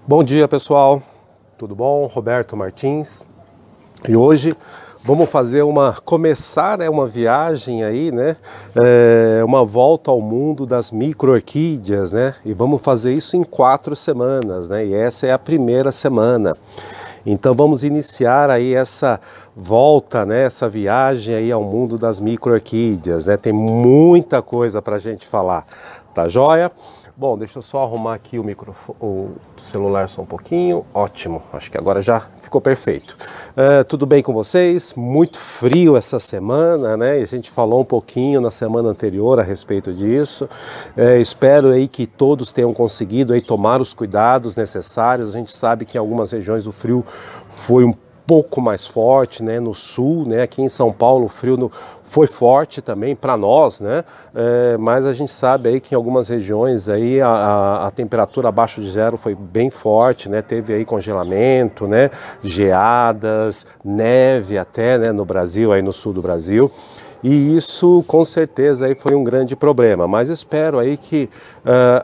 Bom dia, pessoal, tudo bom? Roberto Martins. E hoje vamos fazer começar uma viagem aí, né? Uma volta ao mundo das micro-orquídeas, né? E vamos fazer isso em 4 semanas, né? E essa é a primeira semana. Então vamos iniciar aí essa volta, né? Essa viagem aí ao mundo das micro-orquídeas, né? Tem muita coisa para a gente falar, tá joia? Bom, deixa eu só arrumar aqui o celular só um pouquinho. Ótimo, acho que agora já ficou perfeito. Tudo bem com vocês? Muito frio essa semana, né? A gente falou um pouquinho na semana anterior a respeito disso. Espero aí que todos tenham conseguido aí tomar os cuidados necessários. A gente sabe que em algumas regiões o frio foi um pouco mais forte, né, no sul, né, aqui em São Paulo o frio foi forte também para nós, né, mas a gente sabe aí que em algumas regiões aí a temperatura abaixo de zero foi bem forte, né, teve aí congelamento, né, geadas, neve até, né, no Brasil, aí no sul do Brasil. E isso com certeza aí foi um grande problema, mas espero aí que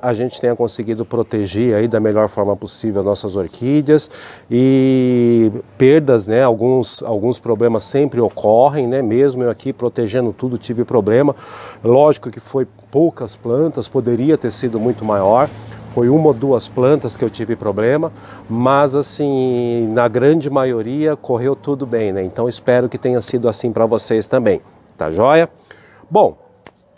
a gente tenha conseguido proteger aí da melhor forma possível nossas orquídeas. E perdas, né, alguns problemas sempre ocorrem, né, mesmo eu aqui protegendo tudo tive problema. Lógico que foi poucas plantas, poderia ter sido muito maior. Foi 1 ou 2 plantas que eu tive problema, mas assim, na grande maioria correu tudo bem, né? Então espero que tenha sido assim para vocês também. Tá joia? Bom,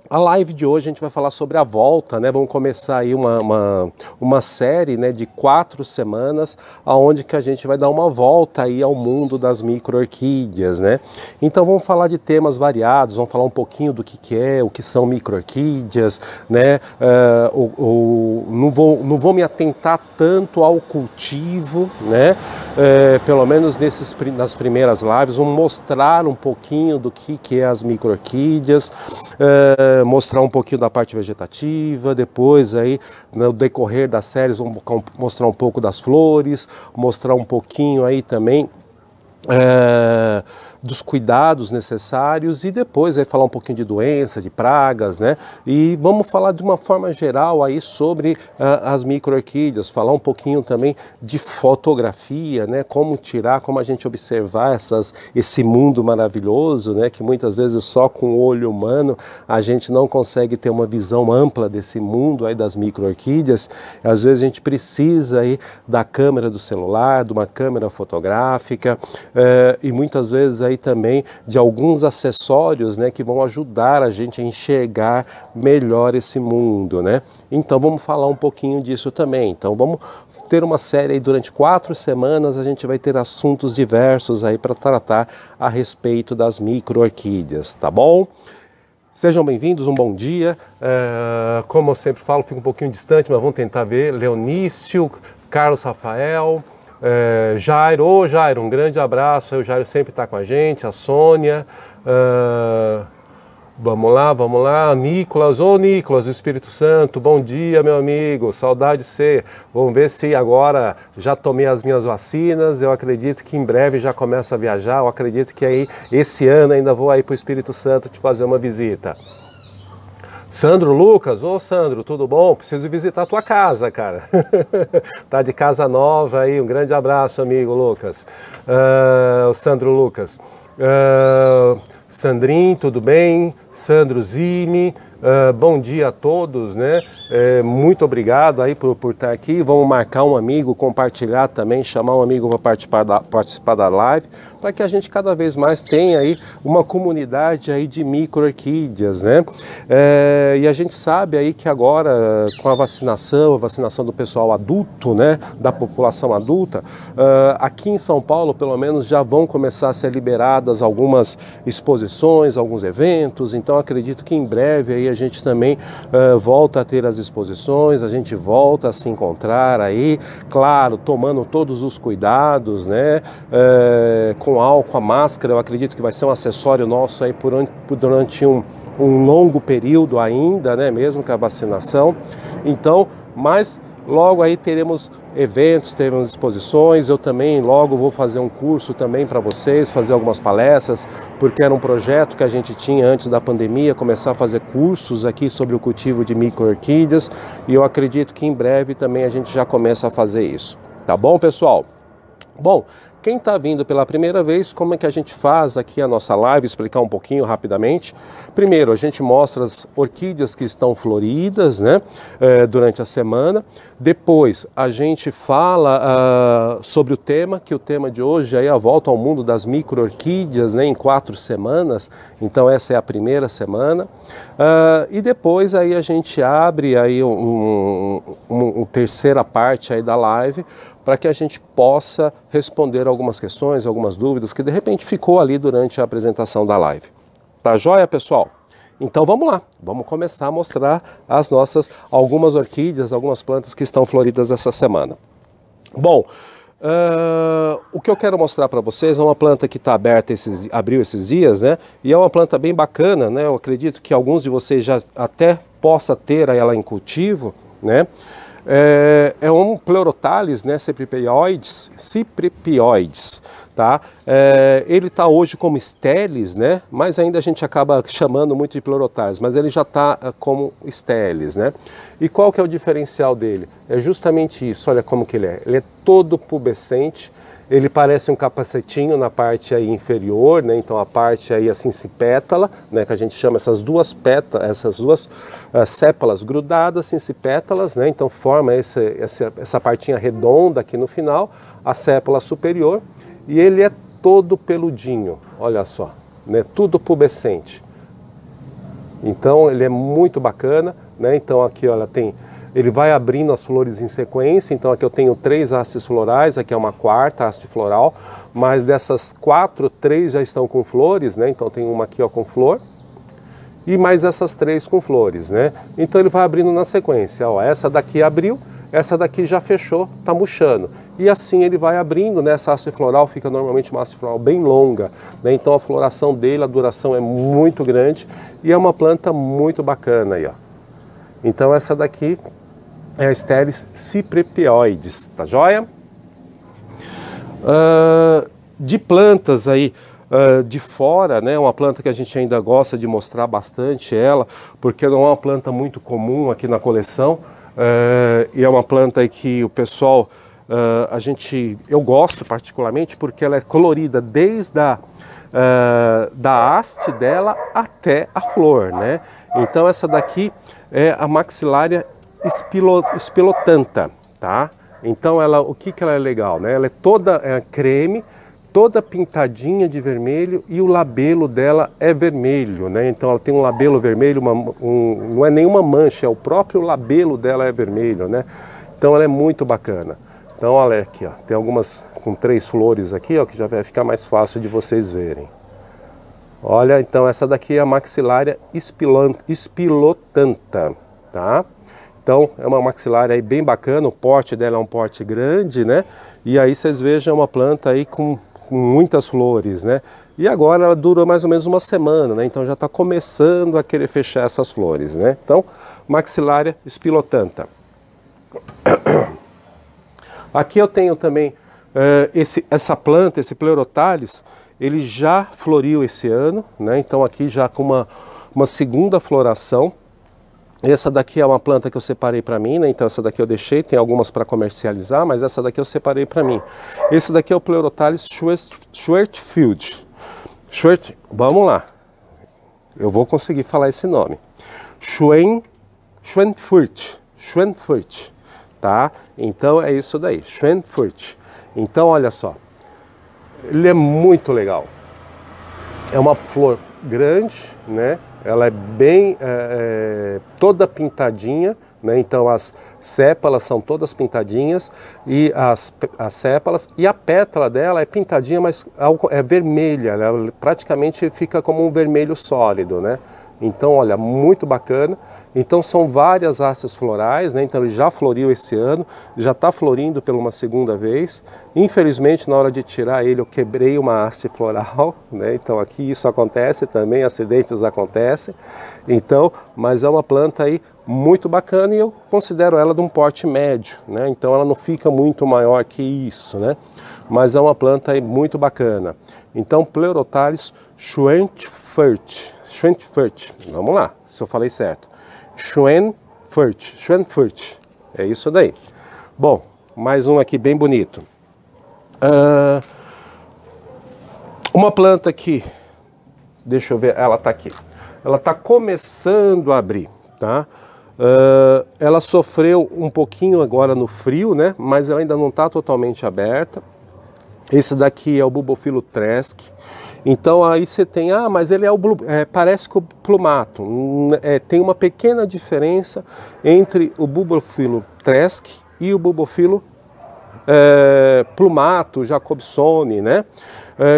a live de hoje a gente vai falar sobre a volta, né? Vamos começar aí uma série, né, de 4 semanas, aonde que a gente vai dar uma volta aí ao mundo das micro-orquídeas, né? Então vamos falar de temas variados, vamos falar um pouquinho do que é, o que são micro-orquídeas, né? Não vou me atentar tanto ao cultivo, né? Pelo menos nas primeiras lives, vamos mostrar um pouquinho do que é as micro-orquídeas, mostrar um pouquinho da parte vegetativa, depois aí no decorrer das séries vamos mostrar um pouco das flores, mostrar um pouquinho aí também dos cuidados necessários e depois aí falar um pouquinho de doença, de pragas, né? E vamos falar de uma forma geral aí sobre as micro-orquídeas, falar um pouquinho também de fotografia, né? Como a gente observar esse mundo maravilhoso, né? Que muitas vezes só com o olho humano a gente não consegue ter uma visão ampla desse mundo aí das micro-orquídeas. Às vezes a gente precisa aí da câmera do celular, de uma câmera fotográfica, e muitas vezes aí também de alguns acessórios, né, que vão ajudar a gente a enxergar melhor esse mundo, né? Então vamos falar um pouquinho disso também. Então vamos ter uma série aí durante 4 semanas, a gente vai ter assuntos diversos aí para tratar a respeito das micro-orquídeas, tá bom? Sejam bem-vindos, um bom dia. Como eu sempre falo, fico um pouquinho distante, mas vamos tentar ver. Leonício, Carlos Rafael, Jairo, um grande abraço, o Jairo sempre está com a gente, a Sônia, vamos lá, Nicolas, Nicolas do Espírito Santo, bom dia meu amigo, saudade de você, vamos ver se agora já tomei as minhas vacinas, eu acredito que em breve já começo a viajar, eu acredito que aí esse ano ainda vou aí para o Espírito Santo te fazer uma visita. Sandro Lucas, Sandro, tudo bom? Preciso visitar a tua casa, cara. Tá de casa nova aí, um grande abraço, amigo Lucas. O Sandro Lucas. Sandrinho, tudo bem? Sandro Zimi, bom dia a todos, né? Muito obrigado aí por estar aqui. Vamos marcar um amigo, compartilhar também, chamar um amigo para participar da live, para que a gente cada vez mais tenha aí uma comunidade aí de micro-orquídeas, né? E a gente sabe aí que agora com a vacinação do pessoal adulto, né? Da população adulta, aqui em São Paulo pelo menos já vão começar a ser liberadas algumas exposições, alguns eventos. Então acredito que em breve aí a gente também volta a ter as exposições, a gente volta a se encontrar aí, claro, tomando todos os cuidados, né? Com álcool, a máscara, eu acredito que vai ser um acessório nosso aí durante um longo período ainda, né? Mesmo com a vacinação. Então, mas logo aí teremos eventos, teremos exposições, eu também logo vou fazer um curso também para vocês, fazer algumas palestras, porque era um projeto que a gente tinha antes da pandemia, começar a fazer cursos aqui sobre o cultivo de micro-orquídeas, e eu acredito que em breve também a gente já começa a fazer isso. Tá bom, pessoal? Bom, quem está vindo pela primeira vez, como é que a gente faz aqui a nossa live? Explicar um pouquinho rapidamente. Primeiro, a gente mostra as orquídeas que estão floridas, né, durante a semana. Depois, a gente fala sobre o tema, que o tema de hoje é a volta ao mundo das micro-orquídeas, né, em 4 semanas. Então, essa é a primeira semana. E depois, aí a gente abre aí uma terceira parte aí da live, para que a gente possa responder algumas questões, algumas dúvidas que de repente ficou ali durante a apresentação da live. Tá joia, pessoal? Então vamos lá, vamos começar a mostrar algumas orquídeas, algumas plantas que estão floridas essa semana. Bom, o que eu quero mostrar para vocês é uma planta que está aberta, abriu esses dias, né? E é uma planta bem bacana, né? Eu acredito que alguns de vocês já até possa ter ela em cultivo, né? É um Pleurothales, né, Cypripioides, tá? Ele está hoje como Stelis, né, mas ainda a gente acaba chamando muito de Pleurothales, mas ele já está como Stelis, né? E qual que é o diferencial dele? É justamente isso, olha como que ele é todo pubescente. Ele parece um capacetinho na parte aí inferior, né? Então a parte aí assim cimpétala, né? Que a gente chama essas duas sépalas grudadas, sincipétalas, né? Então forma essa partinha redonda aqui no final, a sépala superior, e ele é todo peludinho, olha só, né? Tudo pubescente. Então ele é muito bacana, né? Então aqui olha, ele vai abrindo as flores em sequência, então aqui eu tenho 3 hastes florais, aqui é uma 4ª haste floral, mas dessas 4, 3 já estão com flores, né? Então tem uma aqui ó, com flor, e mais essas 3 com flores, né? Então ele vai abrindo na sequência, ó, essa daqui abriu, essa daqui já fechou, tá murchando. E assim ele vai abrindo, né? Essa haste floral fica normalmente uma haste floral bem longa, né? Então a floração dele, a duração é muito grande, e é uma planta muito bacana aí, ó. Então essa daqui é a Stelis Cypripioides, tá joia? De plantas aí de fora, né? Uma planta que a gente ainda gosta de mostrar bastante ela, porque não é uma planta muito comum aqui na coleção, e é uma planta aí que o pessoal, eu gosto particularmente porque ela é colorida desde da haste dela até a flor, né? Então essa daqui é a Maxillaria spilotanta, tá? Então o que ela é legal, né? Ela é toda creme, toda pintadinha de vermelho, e o labelo dela é vermelho, né? Então ela tem um labelo vermelho, não é nenhuma mancha, é o próprio labelo dela é vermelho, né? Então ela é muito bacana. Então olha aqui, ó, tem algumas com 3 flores aqui, ó, que já vai ficar mais fácil de vocês verem. Olha, então essa daqui é a Maxillaria spilotanta, tá? Então é uma maxilária aí bem bacana, o porte dela é um porte grande, né? E aí vocês vejam uma planta aí com muitas flores, né? E agora ela dura mais ou menos uma semana, né? Então já está começando a querer fechar essas flores, né? Então, Maxillaria spilotanta. Aqui eu tenho também essa planta, esse Pleurothales, ele já floriu esse ano, né? Então aqui já com uma segunda floração. Essa daqui é uma planta que eu separei para mim, né? Então essa daqui eu deixei, tem algumas para comercializar, mas essa daqui eu separei para mim. Esse daqui é o Pleurothales Schwertfield. Vamos lá, eu vou conseguir falar esse nome. Schweinfurt, tá? Então é isso daí, Schweinfurt. Então olha só, ele é muito legal. É uma flor grande, né? Ela é bem toda pintadinha, né? Então as sépalas são todas pintadinhas, e as sépalas, e a pétala dela é pintadinha, mas é vermelha, ela praticamente fica como um vermelho sólido, né? Então, olha, muito bacana. Então são várias hastes florais, né? Então ele já floriu esse ano, já está florindo pela uma segunda vez. Infelizmente, na hora de tirar ele, eu quebrei uma haste floral, né? Então aqui isso acontece também, acidentes acontecem. Então, mas é uma planta aí muito bacana, e eu considero ela de um porte médio, né? Então ela não fica muito maior que isso, né? Mas é uma planta aí muito bacana. Então, Pleurothales Schweinfurt. Vamos lá, se eu falei certo. Schweinfurt, é isso daí. Bom, mais um aqui bem bonito. Uma planta aqui, deixa eu ver, ela está aqui. Ela está começando a abrir, tá? Ela sofreu um pouquinho agora no frio, né? Mas ela ainda não está totalmente aberta. Esse daqui é o Bulbophyllum tresk. Então aí você tem, mas ele parece com o plumato. Tem uma pequena diferença entre o Bulbophyllum tresk e o Bulbophyllum plumato, jacobsoni, né?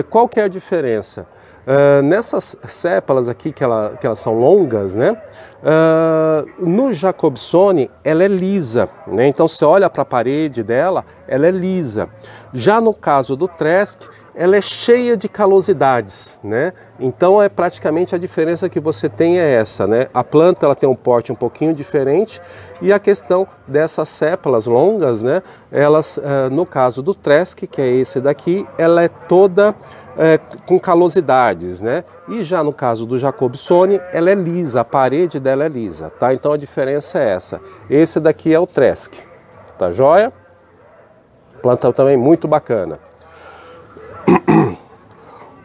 Qual que é a diferença? Nessas sépalas aqui que elas são longas, né? No Jacobsoni ela é lisa, né? Então você olha para a parede dela, ela é lisa. Já no caso do tresk, ela é cheia de calosidades, né? Então praticamente a diferença que você tem é essa, né? A planta ela tem um porte um pouquinho diferente e a questão dessas sépalas longas, né? Elas, no caso do tresk, que é esse daqui, ela é toda com calosidades, né? E já no caso do Jacobsoni, ela é lisa, a parede dela é lisa, tá? Então a diferença é essa. Esse daqui é o tresk, tá joia? Planta também muito bacana.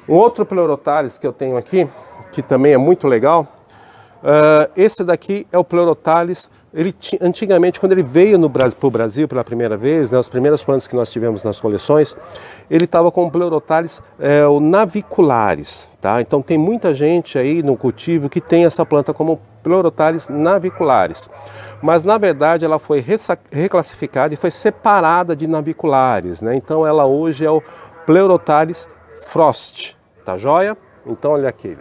Um outro Pleurotalis que eu tenho aqui, que também é muito legal, esse daqui é o Pleurotalis. Antigamente, quando ele veio para o Brasil pela primeira vez, né, as primeiras plantas que nós tivemos nas coleções, ele estava com o Pleurotalis navicularis, tá? Então tem muita gente aí no cultivo que tem essa planta como Pleurotalis navicularis. Mas na verdade ela foi reclassificada e foi separada de naviculares, né? Então ela hoje é o Pleurotalis frost, tá joia? Então olha aqui.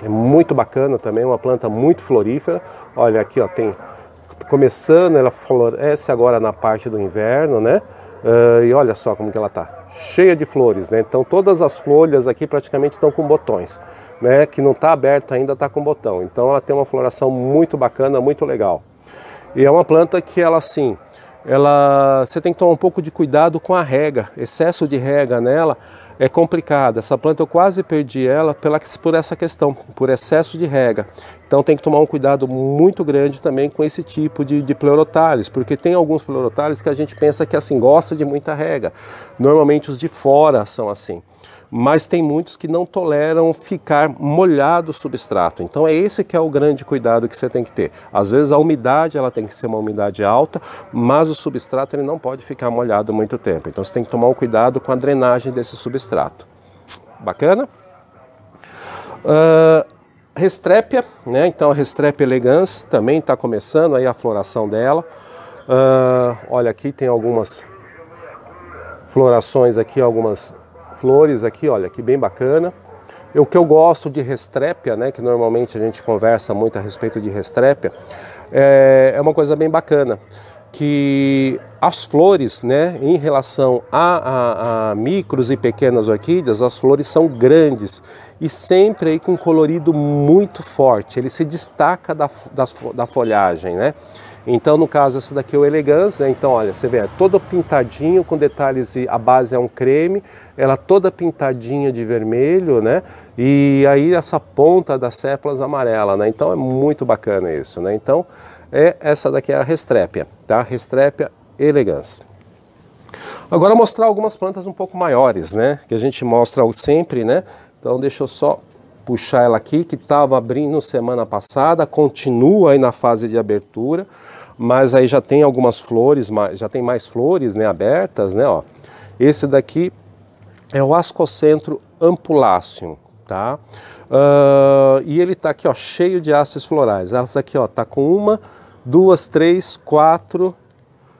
É muito bacana também, uma planta muito florífera. Olha aqui, ó, tem começando, ela floresce agora na parte do inverno, né? E olha só como que ela tá, cheia de flores, né? Então todas as folhas aqui praticamente estão com botões, né? Que não está aberto ainda está com botão. Então ela tem uma floração muito bacana, muito legal. E é uma planta que ela assim, você tem que tomar um pouco de cuidado com a rega. Excesso de rega nela é complicado. Essa planta eu quase perdi ela por essa questão, por excesso de rega. Então tem que tomar um cuidado muito grande também com esse tipo de Pleurotalis, porque tem alguns Pleurotalis que a gente pensa que assim gosta de muita rega. Normalmente os de fora são assim. Mas tem muitos que não toleram ficar molhado o substrato. Então é esse que é o grande cuidado que você tem que ter. Às vezes a umidade ela tem que ser uma umidade alta, mas o substrato ele não pode ficar molhado muito tempo. Então você tem que tomar um cuidado com a drenagem desse substrato. Bacana? Restrépia, né? Então a Restrépia elegans também está começando aí a floração dela. Olha aqui tem algumas florações aqui, algumas flores aqui, olha, que bem bacana. O que eu gosto de Restrépia, né, que normalmente a gente conversa muito a respeito de Restrépia, é uma coisa bem bacana, que as flores, né, em relação a micros e pequenas orquídeas, as flores são grandes e sempre aí com colorido muito forte, ele se destaca da folhagem, né? Então, no caso, essa daqui é o elegans, né? Então, olha, você vê, é todo pintadinho com detalhes, a base é um creme, ela toda pintadinha de vermelho, né? E aí essa ponta das sépalas amarela, né? Então é muito bacana isso, né? Então, essa daqui é a Restrépia, tá? Restrépia elegans. Agora mostrar algumas plantas um pouco maiores, né? Que a gente mostra sempre, né? Então deixa eu só puxar ela aqui, que estava abrindo semana passada, continua aí na fase de abertura, mas aí já tem algumas flores, já tem mais flores, né, abertas, né, ó. Esse daqui é o Ascocentro ampulaceum, tá? E ele tá aqui, ó, cheio de hastes florais. Essa aqui, ó, tá com 1, 2, 3, 4,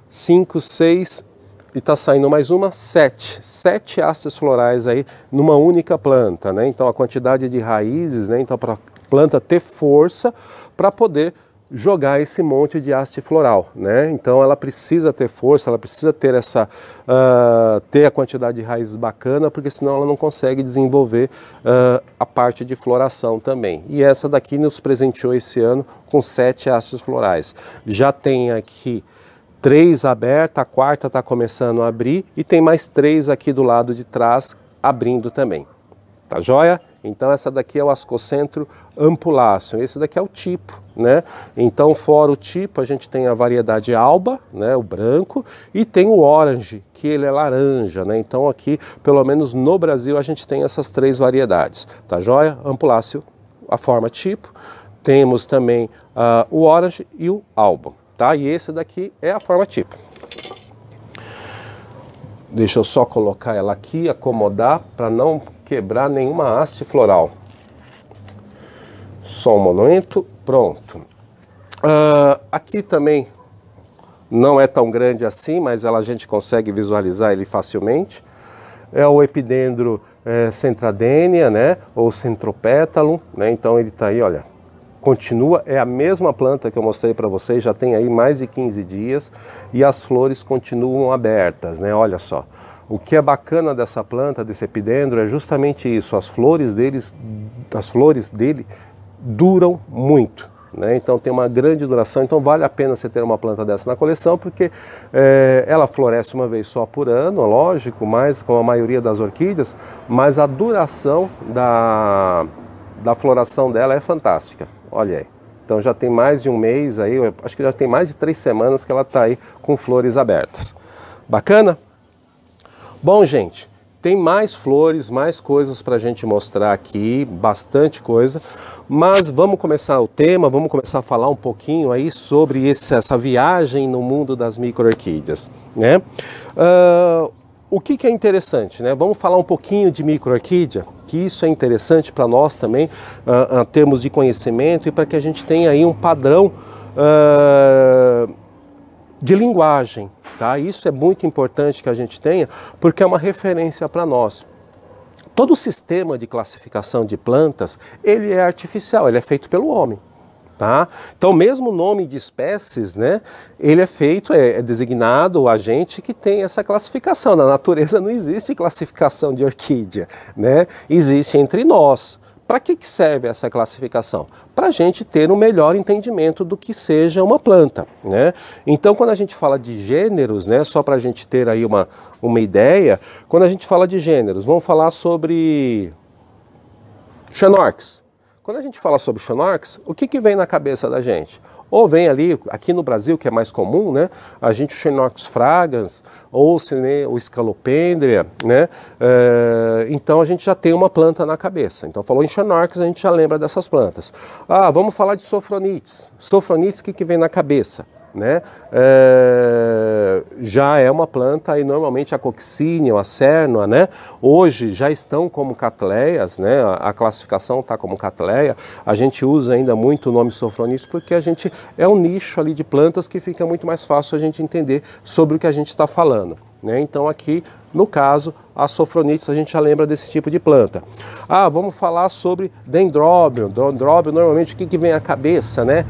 5, 6 e tá saindo mais 7 hastes florais aí numa única planta, né? Então a quantidade de raízes, né? Então para a planta ter força para poder jogar esse monte de haste floral, né? Então ela precisa ter força, ela precisa ter ter a quantidade de raízes bacana, porque senão ela não consegue desenvolver a parte de floração também. E essa daqui nos presenteou esse ano com 7 hastes florais. Já tem aqui 3 abertas, a quarta está começando a abrir e tem mais 3 aqui do lado de trás abrindo também. Tá joia? Então essa daqui é o Ascocentro ampuláceo, esse daqui é o tipo, né? Então fora o tipo a gente tem a variedade alba, né, o branco, e tem o orange, que ele é laranja, né? Então aqui, pelo menos no Brasil, a gente tem essas três variedades, tá joia? Ampuláceo, a forma tipo, temos também o orange e o alba, tá? E esse daqui é a forma tipo. Deixa eu só colocar ela aqui, acomodar, para não quebrar nenhuma haste floral. Só um momento, pronto. Aqui também não é tão grande assim, mas a gente consegue visualizar ele facilmente. É o Epidendro Centradenia, né, ou Centropétalo, né, então ele está aí, olha, continua, é a mesma planta que eu mostrei para vocês, já tem aí mais de 15 dias e as flores continuam abertas, né, olha só. O que é bacana dessa planta, desse epidendro, é justamente isso, as flores dele duram muito, né? Então tem uma grande duração, então vale a pena você ter uma planta dessa na coleção, porque ela floresce uma vez só por ano, lógico, mas como a maioria das orquídeas, mas a duração da floração dela é fantástica, olha aí. Então já tem mais de um mês aí, acho que já tem mais de 3 semanas que ela está aí com flores abertas. Bacana? Bom, gente, tem mais flores, mais coisas para a gente mostrar aqui, bastante coisa, mas vamos começar o tema, vamos começar a falar um pouquinho aí sobre essa viagem no mundo das micro-orquídeas, né? O que é interessante, né? Vamos falar um pouquinho de micro-orquídea, que isso é interessante para nós também, em termos de conhecimento e para que a gente tenha aí um padrão de linguagem, tá? Isso é muito importante que a gente tenha, porque é uma referência para nós. Todo o sistema de classificação de plantas, ele é artificial, ele é feito pelo homem, tá? Então mesmo o nome de espécies, né, ele é feito, é designado o agente que tem essa classificação. Na natureza não existe classificação de orquídea, né? Existe entre nós. Para que serve essa classificação? Para a gente ter um melhor entendimento do que seja uma planta, né? Então, quando a gente fala de gêneros, né, só para a gente ter aí uma ideia, quando a gente fala de gêneros, vamos falar sobre Xenorchis. Quando a gente fala sobre Xenorchis, o que vem na cabeça da gente? Ou vem ali, aqui no Brasil, que é mais comum, né? A gente, o Xenorchis fragans, ou o Scalopendria, né? Então a gente já tem uma planta na cabeça. Então falou em Xenorchis, a gente já lembra dessas plantas. Vamos falar de Sophronites. Sophronites, o que vem na cabeça? Né? Já é uma planta, aí normalmente a Coccinia, a Cernua, né? Hoje já estão como Cattleyas, né? A classificação está como Cattleya. A gente usa ainda muito o nome Sophronites porque a gente é um nicho ali de plantas que fica muito mais fácil a gente entender sobre o que a gente está falando, né? Então aqui, no caso, a Sophronites, a gente já lembra desse tipo de planta. Vamos falar sobre Dendrobium. Dendrobium, normalmente, o que vem à cabeça, né,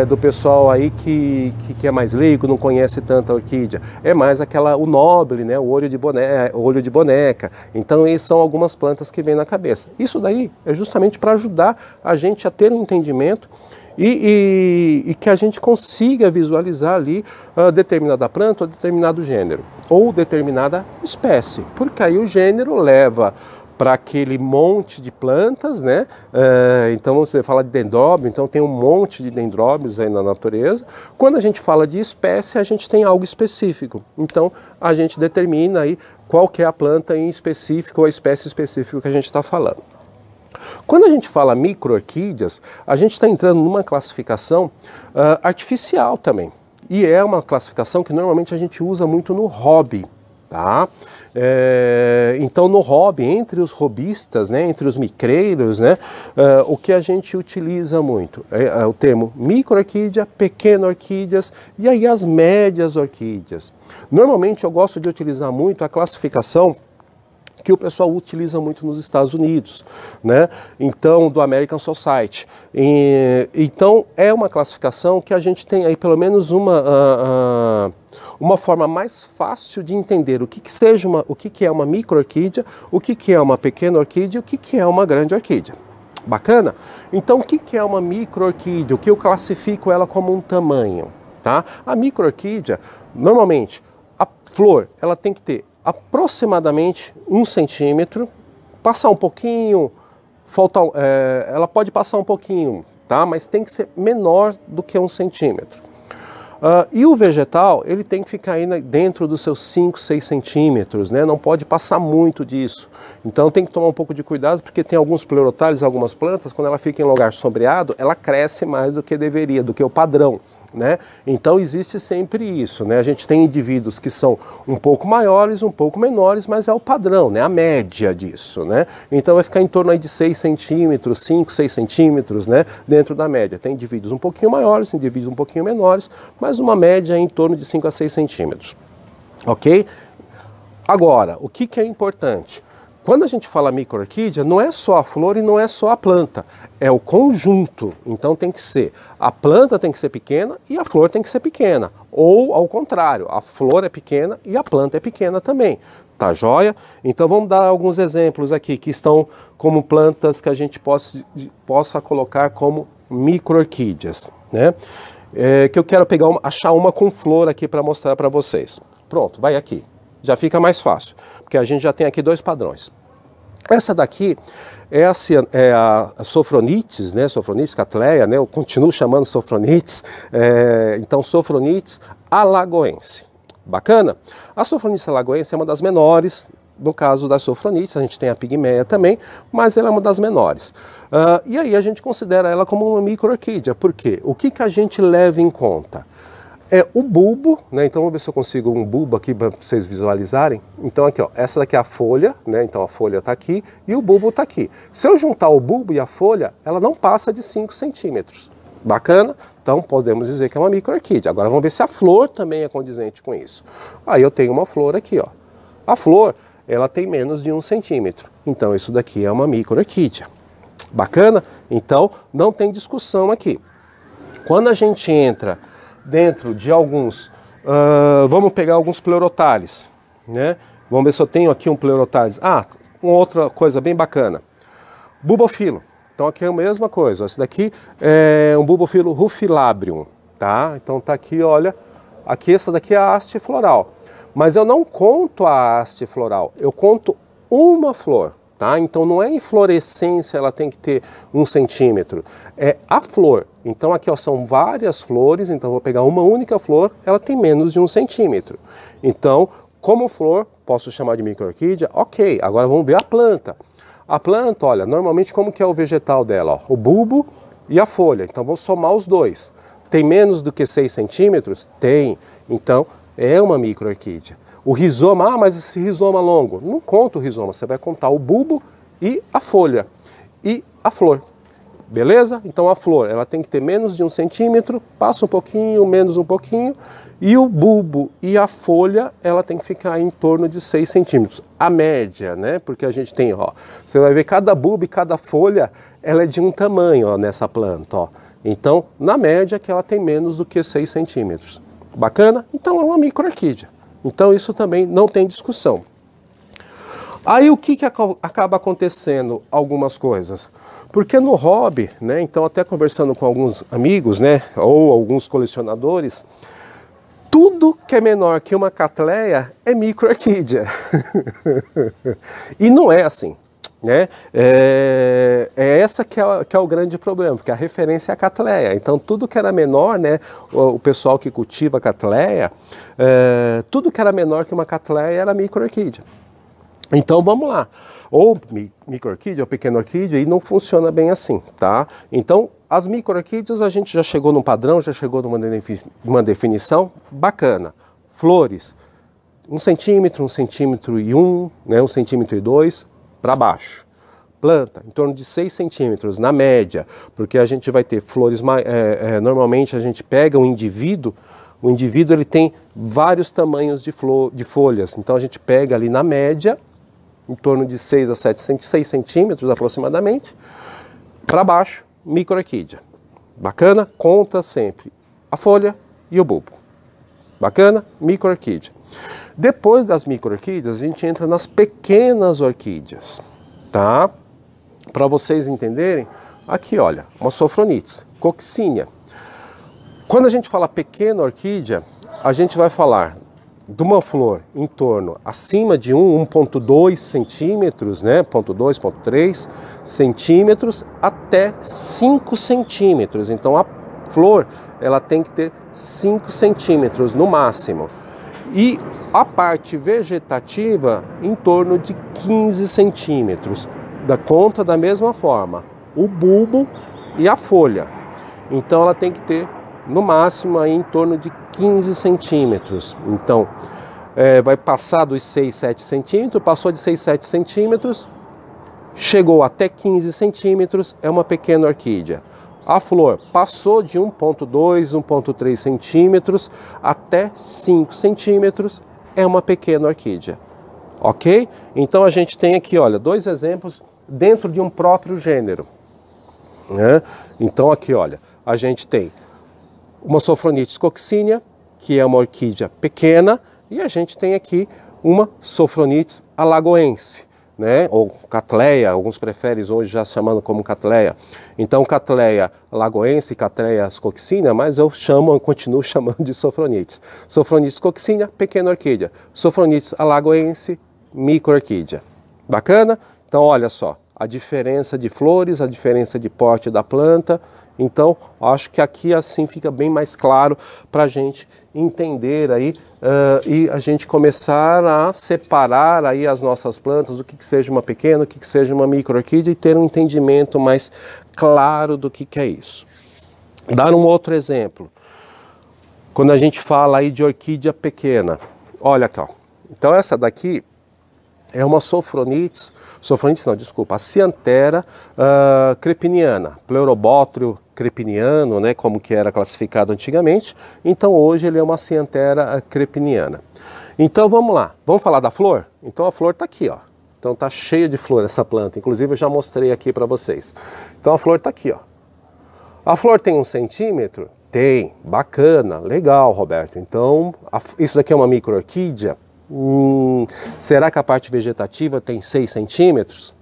do pessoal aí que é mais leigo, não conhece tanta orquídea? É mais o noble, né, o olho de boneca. Então, essas são algumas plantas que vêm na cabeça. Isso daí é justamente para ajudar a gente a ter um entendimento e que a gente consiga visualizar ali determinada planta ou determinado gênero, ou determinada espécie, porque aí o gênero leva para aquele monte de plantas, né? Então você fala de dendróbio, então tem um monte de dendróbios aí na natureza. Quando a gente fala de espécie, a gente tem algo específico, então a gente determina aí qual que é a planta em específico ou a espécie específica que a gente está falando. Quando a gente fala micro-orquídeas, a gente está entrando numa classificação artificial também. E é uma classificação que normalmente a gente usa muito no hobby, tá? Então no hobby, entre os hobbyistas, né, entre os micreiros, né, o que a gente utiliza muito é o termo micro-orquídea, pequena orquídeas e aí as médias orquídeas. Normalmente eu gosto de utilizar muito a classificação que o pessoal utiliza muito nos Estados Unidos, né? Então, do American Society. Então, é uma classificação que a gente tem aí pelo menos uma forma mais fácil de entender o que é uma micro-orquídea, o que é uma pequena orquídea e o que é uma grande orquídea. Bacana? Então, o que é uma micro-orquídea? O que eu classifico ela como um tamanho, tá? A micro-orquídea, normalmente, a flor, ela tem que ter aproximadamente 1 centímetro, passar um pouquinho, ela pode passar um pouquinho, tá? Mas tem que ser menor do que 1 centímetro. E o vegetal, ele tem que ficar aí dentro dos seus 5, 6 centímetros, né? Não pode passar muito disso. Então tem que tomar um pouco de cuidado, porque tem alguns pleurotários, algumas plantas, quando ela fica em lugar sombreado, ela cresce mais do que deveria, do que o padrão, né? Então existe sempre isso, né? A gente tem indivíduos que são um pouco maiores, um pouco menores, mas é o padrão, né? A média disso, né? Então vai ficar em torno aí de 6 centímetros, 5, 6 centímetros, né? Dentro da média. Tem indivíduos um pouquinho maiores, indivíduos um pouquinho menores, mas uma média em torno de 5 a 6 centímetros, ok? Agora, o que é importante? Quando a gente fala micro-orquídea, não é só a flor e não é só a planta, é o conjunto. Então tem que ser, a planta tem que ser pequena e a flor tem que ser pequena. Ou ao contrário, a flor é pequena e a planta é pequena também. Tá joia? Então vamos dar alguns exemplos aqui que estão como plantas que a gente possa colocar como micro-orquídeas, né? Que eu quero achar uma com flor aqui para mostrar para vocês. Pronto, vai aqui. Já fica mais fácil, porque a gente já tem aqui 2 padrões. Essa daqui é a Sophronites, né? Sophronites cattleya, né? Eu continuo chamando Sophronites. Então, Sophronites alagoense. Bacana? A Sophronites alagoense é uma das menores. No caso da Sophronites, a gente tem a pigmeia também, mas ela é uma das menores. E aí a gente considera ela como uma micro-orquídea. Por quê? O que a gente leva em conta? É o bulbo, né? Então vamos ver se eu consigo um bulbo aqui para vocês visualizarem. Então aqui, ó, essa daqui é a folha, né? Então a folha está aqui e o bulbo está aqui. Se eu juntar o bulbo e a folha, ela não passa de 5 centímetros. Bacana? Então podemos dizer que é uma micro-orquídea. Agora vamos ver se a flor também é condizente com isso. Aí eu tenho uma flor aqui, ó. A flor, ela tem menos de 1 centímetro. Então isso daqui é uma micro-orquídea. Bacana? Então não tem discussão aqui. Quando a gente entra dentro de alguns, vamos pegar alguns pleurotares, né? Vamos ver se eu tenho aqui um pleurotares. Uma outra coisa bem bacana, bulbofilo. Então aqui é a mesma coisa, esse daqui é um bulbofilo rufilabrium, tá? Então tá aqui, olha, aqui essa daqui é a haste floral, mas eu não conto a haste floral, eu conto uma flor. Tá? Então não é inflorescência, ela tem que ter 1 centímetro, é a flor. Então aqui, ó, são várias flores, então eu vou pegar uma única flor, ela tem menos de 1 centímetro. Então, como flor, posso chamar de micro-orquídea? Ok, agora vamos ver a planta. A planta, olha, normalmente como que é o vegetal dela? Ó? O bulbo e a folha, então vou somar os dois. Tem menos do que 6 centímetros? Tem, então é uma micro-orquídea. O rizoma, mas esse rizoma longo, não conta o rizoma, você vai contar o bulbo e a folha e a flor, beleza? Então a flor, ela tem que ter menos de 1 centímetro, passa um pouquinho, menos um pouquinho, e o bulbo e a folha, ela tem que ficar em torno de 6 centímetros, a média, né? Porque a gente tem, ó, você vai ver cada bulbo e cada folha, ela é de um tamanho, ó, nessa planta, ó. Então, na média, que ela tem menos do que 6 centímetros. Bacana? Então é uma micro-orquídea. Então isso também não tem discussão. Aí o que acaba acontecendo algumas coisas? Porque no hobby, né, então até conversando com alguns amigos, né, ou alguns colecionadores, tudo que é menor que uma cattleya é micro-orquídea. E não é assim. Né? Essa que é o grande problema, porque a referência é a cattleya. Então tudo que era menor, né, o pessoal que cultiva a cattleya, tudo que era menor que uma cattleya era micro-orquídea. Então vamos lá, ou micro-orquídea ou pequena orquídea, e não funciona bem assim, tá? Então as micro-orquídeas a gente já chegou num padrão, já chegou numa definição bacana. Flores, 1 centímetro, 1 centímetro e 1, né, 1 centímetro e 2, para baixo. Planta, em torno de 6 centímetros, na média, porque a gente vai ter flores, normalmente a gente pega o indivíduo ele tem vários tamanhos de folhas, então a gente pega ali na média, em torno de 6 a 6 centímetros aproximadamente, para baixo, micro-orquídea. Bacana? Conta sempre a folha e o bulbo. Bacana? Micro-orquídea. Depois das micro-orquídeas, a gente entra nas pequenas orquídeas, tá? Para vocês entenderem, aqui olha, uma Sophronites, Coccinia. Quando a gente fala pequena orquídea, a gente vai falar de uma flor em torno acima de 1,2 centímetros, né, 0,2, 0,3 centímetros até 5 centímetros. Então a flor ela tem que ter 5 centímetros no máximo. E a parte vegetativa em torno de 15 centímetros. Conta da mesma forma o bulbo e a folha. Então ela tem que ter no máximo aí em torno de 15 centímetros. Então vai passar dos 6, 7 centímetros, passou de 6, 7 centímetros, chegou até 15 centímetros, é uma pequena orquídea. A flor passou de 1,2, 1,3 centímetros até 5 centímetros, é uma pequena orquídea. Ok? Então a gente tem aqui, olha, dois exemplos dentro de um próprio gênero, né? Então aqui, olha, a gente tem uma Sophronites coccinea, que é uma orquídea pequena, e a gente tem aqui uma Sophronites alagoense, né? Ou Cattleya, alguns preferem hoje já chamando como Cattleya. Então Cattleya alagoense e Cattleya coccinea, mas eu continuo chamando de Sophronites. Sophronites coccinea, pequena orquídea. Sophronites alagoense, micro-orquídea. Bacana? Então olha só, a diferença de flores, a diferença de porte da planta. Então, acho que aqui assim fica bem mais claro para a gente entender aí e a gente começar a separar aí as nossas plantas, o que seja uma pequena, o que seja uma micro-orquídea e ter um entendimento mais claro do que é isso. Dar um outro exemplo. Quando a gente fala aí de orquídea pequena, olha aqui, ó. Então essa daqui é uma Sophronites não, desculpa, a Cyanthera crepiniana, Pleurobótrio crepiniano, né, como que era classificado antigamente. Então hoje ele é uma Cyanthera crepiniana. Então vamos lá, vamos falar da flor? Então a flor está aqui, ó. Então está cheia de flor essa planta, inclusive eu já mostrei aqui para vocês. Então a flor está aqui, ó. A flor tem 1 centímetro? Tem, bacana, legal, Roberto. Então isso daqui é uma micro-orquídea? Será que a parte vegetativa tem 6 centímetros?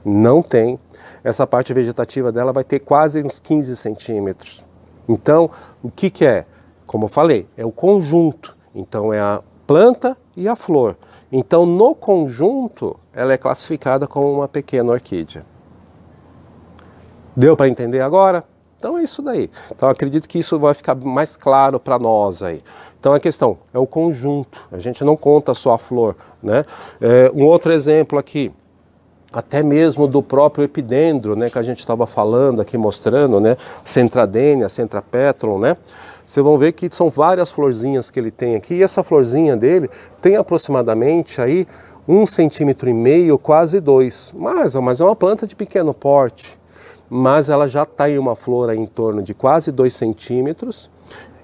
Não tem. Essa parte vegetativa dela vai ter quase uns 15 centímetros. Então, o que é? Como eu falei, é o conjunto. Então, é a planta e a flor. Então, no conjunto, ela é classificada como uma pequena orquídea. Deu para entender agora? Então é isso daí. Então acredito que isso vai ficar mais claro para nós aí. Então a questão é o conjunto, a gente não conta só a flor, né? Um outro exemplo aqui, até mesmo do próprio epidendro, né, que a gente estava falando aqui, mostrando, né? Centradenia, Centrapetalum, né? Vocês vão ver que são várias florzinhas que ele tem aqui, e essa florzinha dele tem aproximadamente aí 1,5 centímetro, quase 2. Mas é uma planta de pequeno porte. Mas ela já está em uma flor aí em torno de quase 2 centímetros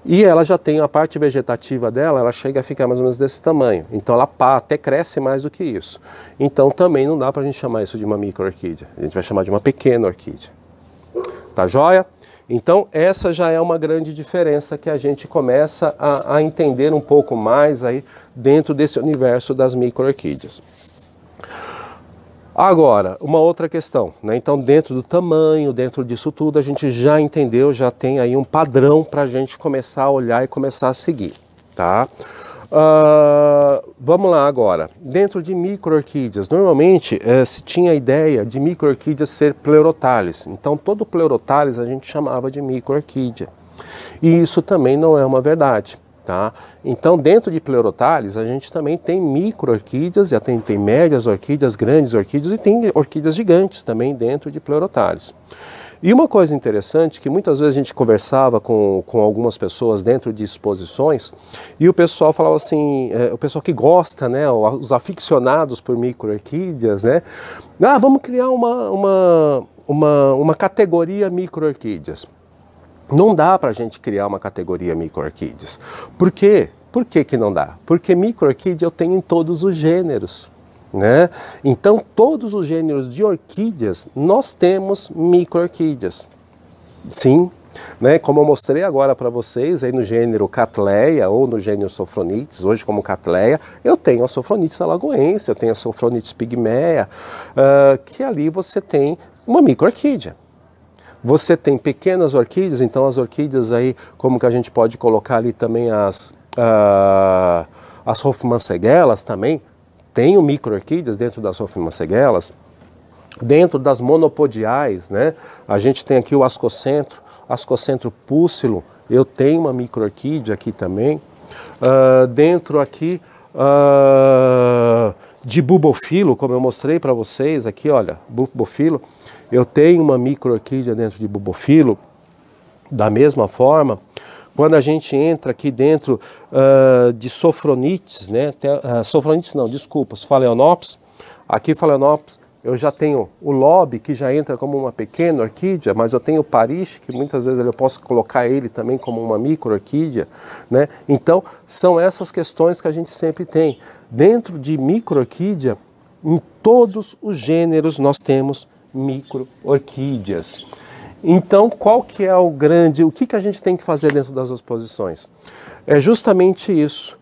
e ela já tem a parte vegetativa dela, ela chega a ficar mais ou menos desse tamanho. Então ela até cresce mais do que isso. Então também não dá para a gente chamar isso de uma micro-orquídea, a gente vai chamar de uma pequena orquídea. Tá joia? Então essa já é uma grande diferença que a gente começa a entender um pouco mais aí dentro desse universo das micro-orquídeas. Agora, uma outra questão, né? Então dentro do tamanho, dentro disso tudo, a gente já entendeu, já tem aí um padrão para a gente começar a olhar e começar a seguir, tá? Vamos lá agora, dentro de micro-orquídeas, normalmente se tinha a ideia de micro-orquídeas ser Pleurothales, então todo Pleurothales a gente chamava de micro-orquídea, e isso também não é uma verdade. Tá? Então, dentro de Pleurothales, a gente também tem micro-orquídeas, tem médias orquídeas, grandes orquídeas e tem orquídeas gigantes também dentro de Pleurothales. E uma coisa interessante, que muitas vezes a gente conversava com algumas pessoas dentro de exposições, e o pessoal falava assim, o pessoal que gosta, né, os aficionados por micro-orquídeas, né, vamos criar uma categoria micro-orquídeas. Não dá para a gente criar uma categoria micro-orquídeas. Por quê? Por que não dá? Porque micro-orquídea eu tenho em todos os gêneros, né? Então, todos os gêneros de orquídeas, nós temos micro-orquídeas. Sim, né? Como eu mostrei agora para vocês, aí no gênero Cattleya ou no gênero Sophronites, hoje como Cattleya, eu tenho a Sophronites alagoense, eu tenho a Sophronites pygmaea, que ali você tem uma micro-orquídea. Você tem pequenas orquídeas, então as orquídeas aí, como que a gente pode colocar ali também as as Hofmannseggelas também, tenho micro-orquídeas dentro das Hofmannseggelas. Dentro das monopodiais, né, a gente tem aqui o Ascocentro púcilo, eu tenho uma micro-orquídea aqui também. Dentro aqui de Bulbophyllum, como eu mostrei para vocês aqui, olha, Bulbophyllum, eu tenho uma micro-orquídea dentro de Bulbophyllum. Da mesma forma, quando a gente entra aqui dentro de Sophronites, né, Sophronites não, desculpa, Phalaenopsis, aqui Phalaenopsis, eu já tenho o Lobe, que já entra como uma pequena orquídea, mas eu tenho o Parish, que muitas vezes eu posso colocar ele também como uma micro-orquídea, né? Então, são essas questões que a gente sempre tem. Dentro de micro-orquídea, em todos os gêneros nós temos micro-orquídeas. Então, qual que é o que a gente tem que fazer dentro das exposições? É justamente isso.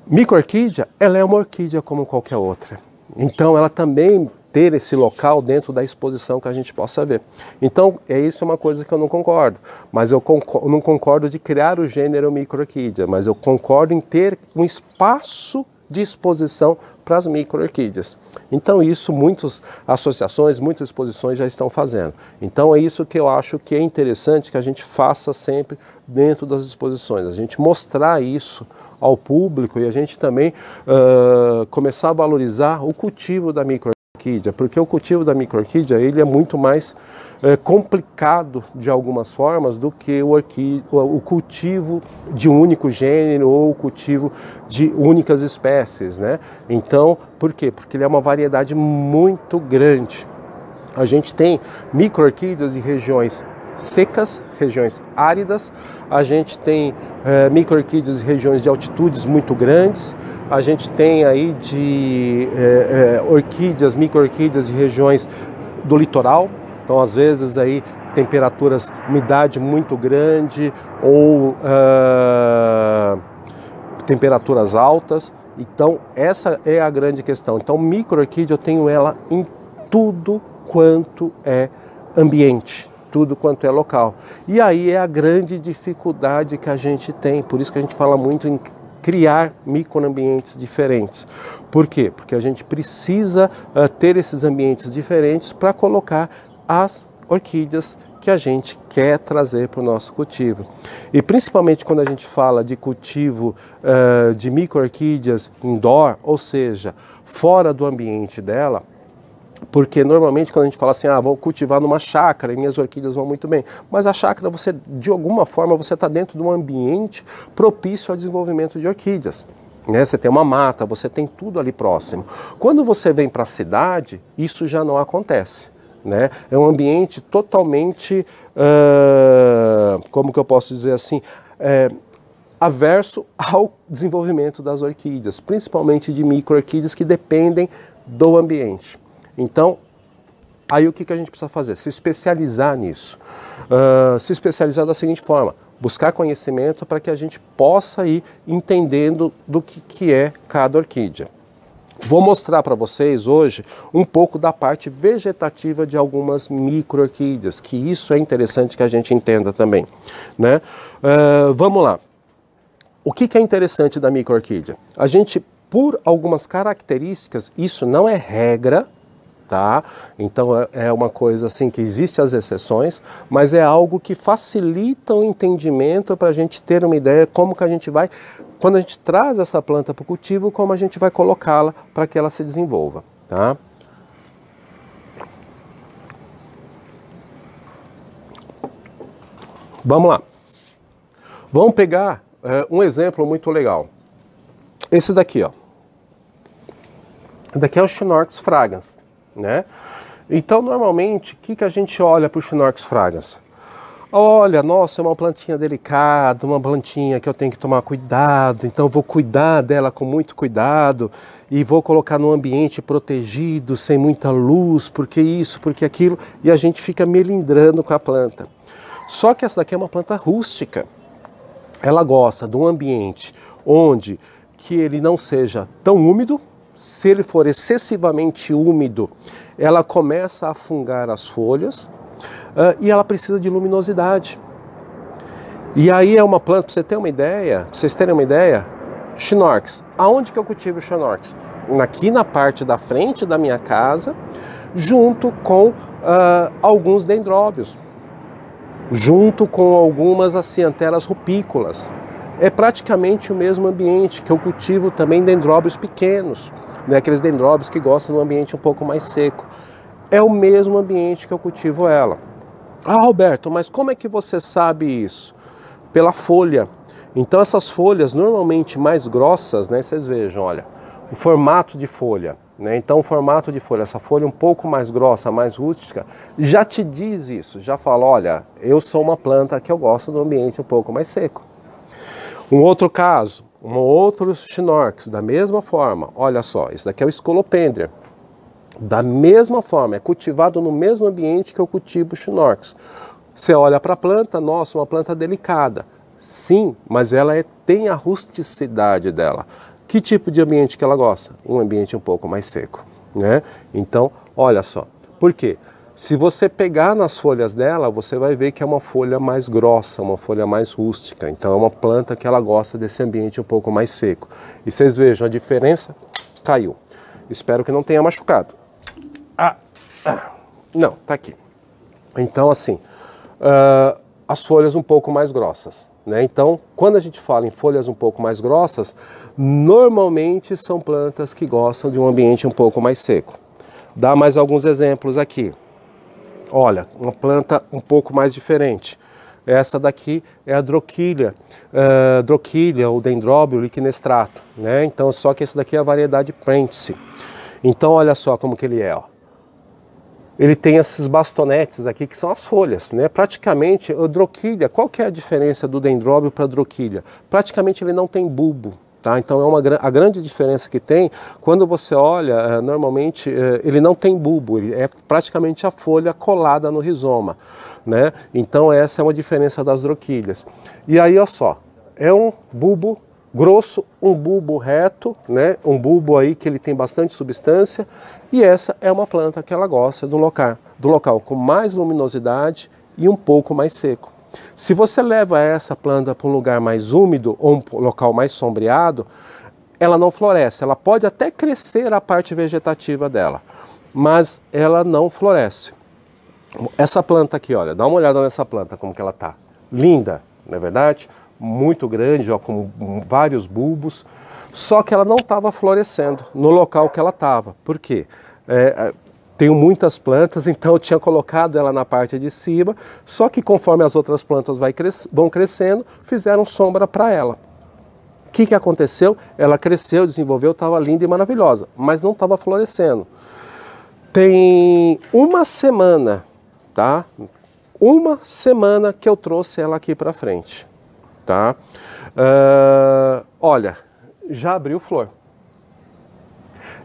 Micro-orquídea, ela é uma orquídea como qualquer outra. Então, ela também ter esse local dentro da exposição que a gente possa ver. Então, isso é uma coisa que eu não concordo. Mas eu não concordo de criar o gênero micro-orquídea, mas eu concordo em ter um espaço de exposição para as micro-orquídeas. Então isso muitas associações, muitas exposições já estão fazendo. Então é isso que eu acho que é interessante que a gente faça sempre dentro das exposições. A gente mostrar isso ao público e a gente também começar a valorizar o cultivo da micro-orquídea, porque o cultivo da micro-orquídea ele é muito mais complicado de algumas formas do que o cultivo de um único gênero ou o cultivo de únicas espécies, né? Então, por quê? Porque ele é uma variedade muito grande. A gente tem micro-orquídeas em regiões secas, regiões áridas, a gente tem micro-orquídeas em regiões de altitudes muito grandes, a gente tem aí de micro-orquídeas em regiões do litoral. Então, às vezes, aí, temperaturas, umidade muito grande ou temperaturas altas. Então, essa é a grande questão. Então, micro-orquídea, eu tenho ela em tudo quanto é ambiente, tudo quanto é local. E aí é a grande dificuldade que a gente tem. Por isso que a gente fala muito em criar microambientes diferentes. Por quê? Porque a gente precisa ter esses ambientes diferentes para colocar as orquídeas que a gente quer trazer para o nosso cultivo. E principalmente quando a gente fala de cultivo de micro-orquídeas indoor, ou seja, fora do ambiente dela, porque normalmente quando a gente fala assim, vou cultivar numa chácara e minhas orquídeas vão muito bem, mas a chácara, você de alguma forma, você está dentro de um ambiente propício ao desenvolvimento de orquídeas. Né? Você tem uma mata, você tem tudo ali próximo. Quando você vem para a cidade, isso já não acontece. Né? É um ambiente totalmente, como que eu posso dizer assim, averso ao desenvolvimento das orquídeas, principalmente de micro-orquídeas que dependem do ambiente. Então, aí o que a gente precisa fazer? Se especializar nisso. Se especializar da seguinte forma, buscar conhecimento para que a gente possa ir entendendo do que é cada orquídea. Vou mostrar para vocês hoje um pouco da parte vegetativa de algumas micro-orquídeas, que isso é interessante que a gente entenda também, né? Vamos lá. O que é interessante da micro-orquídea? A gente, por algumas características, isso não é regra, tá? Então é uma coisa assim que existe as exceções, mas é algo que facilita o entendimento para a gente ter uma ideia como que a gente vai, quando a gente traz essa planta para o cultivo, como a gente vai colocá-la para que ela se desenvolva, tá? Vamos lá. Vamos pegar um exemplo muito legal. Esse daqui, ó. Esse daqui é o Chinorchis fragrans, né? Então, normalmente, o que a gente olha para o Chinorchis fragrans? Olha, nossa, é uma plantinha delicada, uma plantinha que eu tenho que tomar cuidado, então vou cuidar dela com muito cuidado e vou colocar num ambiente protegido, sem muita luz, porque isso, porque aquilo, e a gente fica melindrando com a planta. Só que essa daqui é uma planta rústica. Ela gosta de um ambiente onde que ele não seja tão úmido. Se ele for excessivamente úmido, ela começa a fungar as folhas e ela precisa de luminosidade. E aí é uma planta, para você ter uma ideia, pra vocês terem uma ideia, Chinorix. Aonde que eu cultivo Chinorix? Aqui na parte da frente da minha casa, junto com alguns dendróbios, junto com algumas acianteras rupícolas. É praticamente o mesmo ambiente que eu cultivo também dendróbios pequenos, né? Aqueles dendróbios que gostam de um ambiente um pouco mais seco. É o mesmo ambiente que eu cultivo ela. Ah, Roberto, mas como é que você sabe isso? Pela folha. Então essas folhas normalmente mais grossas, né? Vocês vejam, olha, o formato de folha, né? Então o formato de folha, essa folha um pouco mais grossa, mais rústica, já te diz isso, já fala, olha, eu sou uma planta que eu gosto do ambiente um pouco mais seco. Um outro caso, um outro Chinorix, da mesma forma, olha só, esse daqui é o Scolopendra. Da mesma forma, é cultivado no mesmo ambiente que eu cultivo o Chinorix. Você olha para a planta, nossa, uma planta delicada. Sim, mas ela tem a rusticidade dela. Que tipo de ambiente que ela gosta? Um ambiente um pouco mais seco, né? Então, olha só. Por quê? Se você pegar nas folhas dela, você vai ver que é uma folha mais grossa, uma folha mais rústica. Então é uma planta que ela gosta desse ambiente um pouco mais seco. E vocês vejam, a diferença caiu. Espero que não tenha machucado. Não, tá aqui. Então assim, as folhas um pouco mais grossas, né? Então, quando a gente fala em folhas um pouco mais grossas, normalmente são plantas que gostam de um ambiente um pouco mais seco. Dá mais alguns exemplos aqui. Olha, uma planta um pouco mais diferente. Essa daqui é a Droquilha, ou Dendróbio liquinestrato, né? Então, só que esse daqui é a variedade Prentice. Então, olha só como que ele é, ó. Ele tem esses bastonetes aqui que são as folhas, né? Praticamente, a Droquilha, qual que é a diferença do Dendróbio para a Droquilha? Praticamente ele não tem bulbo. Tá? Então a grande diferença que tem, quando você olha, normalmente ele não tem bulbo, ele é praticamente a folha colada no rizoma, né? Então essa é uma diferença das droquilhas. E aí, olha só, é um bulbo grosso, um bulbo reto, né? Um bulbo aí que ele tem bastante substância, e essa é uma planta que ela gosta do local com mais luminosidade e um pouco mais seco. Se você leva essa planta para um lugar mais úmido ou um local mais sombreado, ela não floresce. Ela pode até crescer a parte vegetativa dela, mas ela não floresce. Essa planta aqui, olha, dá uma olhada nessa planta, como que ela tá. Linda, não é verdade? Muito grande, ó, com vários bulbos, só que ela não estava florescendo no local que ela estava. Por quê? Tenho muitas plantas, então eu tinha colocado ela na parte de cima, só que conforme as outras plantas vão crescendo, fizeram sombra para ela. O que aconteceu? Ela cresceu, desenvolveu, estava linda e maravilhosa, mas não estava florescendo. Tem uma semana, tá? Uma semana que eu trouxe ela aqui para frente, tá? Olha, já abriu flor.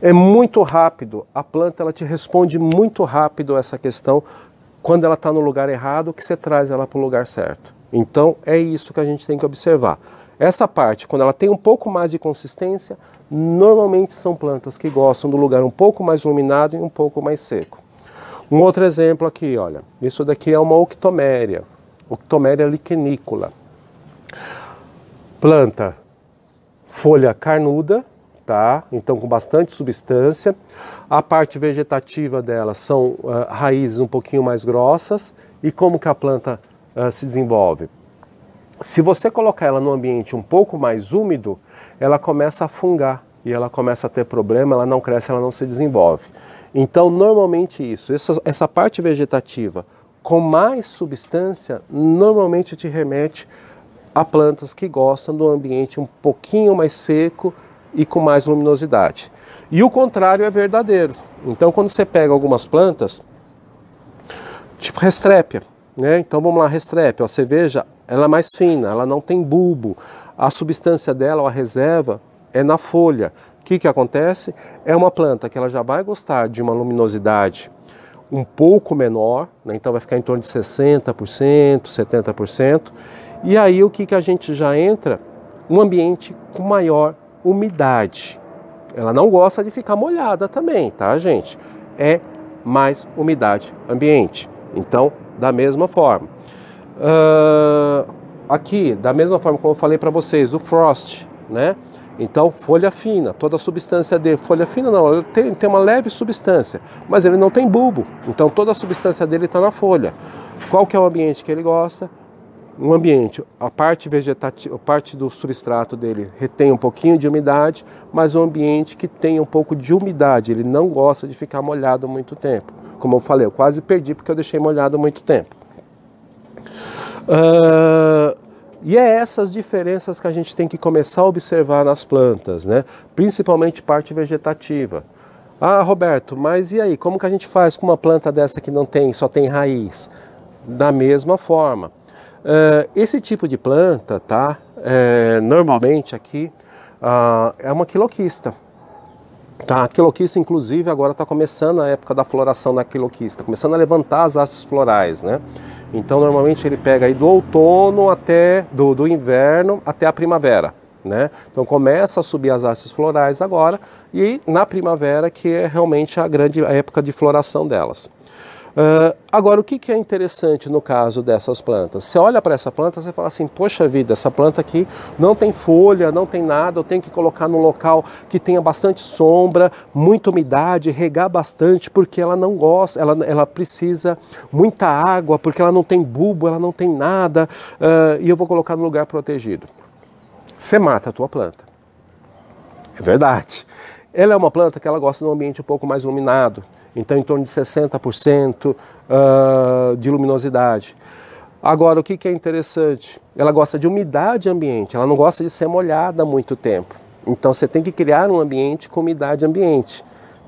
É muito rápido, a planta ela te responde muito rápido essa questão quando ela está no lugar errado, que você traz ela para o lugar certo. Então é isso que a gente tem que observar. Essa parte, quando ela tem um pouco mais de consistência, normalmente são plantas que gostam do lugar um pouco mais iluminado e um pouco mais seco. Um outro exemplo aqui, olha, isso daqui é uma Octomeria liquenícola. Planta, folha carnuda, tá? Então com bastante substância. A parte vegetativa dela são raízes um pouquinho mais grossas. E como que a planta se desenvolve? Se você colocar ela num ambiente um pouco mais úmido, ela começa a fungar e ela começa a ter problema, ela não cresce, ela não se desenvolve. Então normalmente essa parte vegetativa com mais substância, normalmente te remete a plantas que gostam do ambiente um pouquinho mais seco e com mais luminosidade. E o contrário é verdadeiro. Então quando você pega algumas plantas, tipo Restrépia, né? Então vamos lá, Restrépia, você veja, ela é mais fina, ela não tem bulbo, a substância dela, a reserva, é na folha. O que acontece? É uma planta que ela já vai gostar de uma luminosidade um pouco menor, né? Então vai ficar em torno de 60%, 70%, e aí o que a gente já entra? Um ambiente com maior umidade. Ela não gosta de ficar molhada também, tá, gente? É mais umidade ambiente. Então, da mesma forma. aqui, da mesma forma como eu falei para vocês, do frost, né? Então, folha fina, toda a substância dele, folha fina não, ele tem uma leve substância, mas ele não tem bulbo, então toda a substância dele está na folha. Qual que é o ambiente que ele gosta? Um ambiente, a parte vegetativa, a parte do substrato dele retém um pouquinho de umidade, mas um ambiente que tem um pouco de umidade, ele não gosta de ficar molhado muito tempo. Como eu falei, eu quase perdi porque eu deixei molhado muito tempo. E é essas diferenças que a gente tem que começar a observar nas plantas, né? Principalmente parte vegetativa. Ah, Roberto, mas e aí, como que a gente faz com uma planta dessa que não tem, só tem raiz? Da mesma forma. Esse tipo de planta, tá? Normalmente aqui é uma quiloquista. Tá? A quiloquista, inclusive, agora está começando a época da floração da quiloquista, começando a levantar as hastes florais, né? Então, normalmente ele pega aí do outono até do inverno até a primavera, né? Então começa a subir as hastes florais agora e na primavera que é realmente a época de floração delas. Agora, o que é interessante no caso dessas plantas? Você olha para essa planta e fala assim, poxa vida, essa planta aqui não tem folha, não tem nada, eu tenho que colocar num local que tenha bastante sombra, muita umidade, regar bastante, porque ela não gosta, ela precisa muita água, porque ela não tem bulbo, ela não tem nada, e eu vou colocar num lugar protegido. Você mata a tua planta. É verdade. Ela é uma planta que ela gosta de um ambiente um pouco mais iluminado, então em torno de 60% de luminosidade. Agora, o que é interessante? Ela gosta de umidade ambiente, ela não gosta de ser molhada há muito tempo. Então você tem que criar um ambiente com umidade ambiente,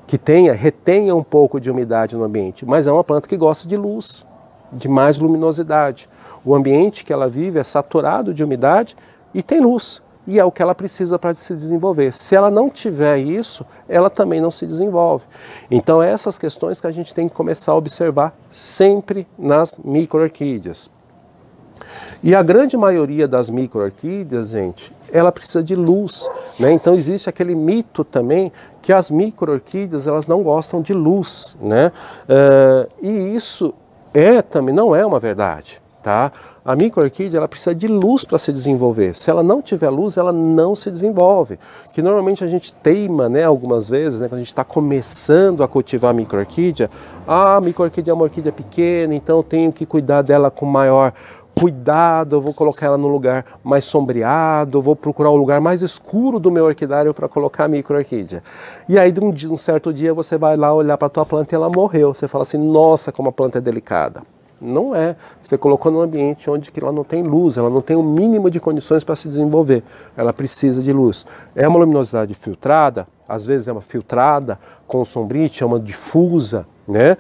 que retenha um pouco de umidade no ambiente, mas é uma planta que gosta de luz, de mais luminosidade. O ambiente que ela vive é saturado de umidade e tem luz. E é o que ela precisa para se desenvolver. Se ela não tiver isso, ela também não se desenvolve. Então, essas questões que a gente tem que começar a observar sempre nas micro-orquídeas. E a grande maioria das micro-orquídeas, gente, ela precisa de luz, né? Então, existe aquele mito também que as micro-orquídeas, elas não gostam de luz, né? E isso também não é uma verdade. Tá? A micro-orquídea ela precisa de luz para se desenvolver. Se ela não tiver luz, ela não se desenvolve. Que normalmente a gente teima, né, algumas vezes, né, quando a gente está começando a cultivar a micro-orquídea, a micro-orquídea é uma orquídea pequena, então eu tenho que cuidar dela com maior cuidado, eu vou colocar ela no lugar mais sombreado, eu vou procurar o lugar mais escuro do meu orquidário para colocar a micro-orquídea. E aí, um certo dia, você vai lá olhar para a tua planta e ela morreu. Você fala assim, nossa, como a planta é delicada. Não é. Você colocou num ambiente onde ela não tem luz, ela não tem o mínimo de condições para se desenvolver. Ela precisa de luz. É uma luminosidade filtrada, às vezes é uma filtrada com sombrite, é uma difusa, né?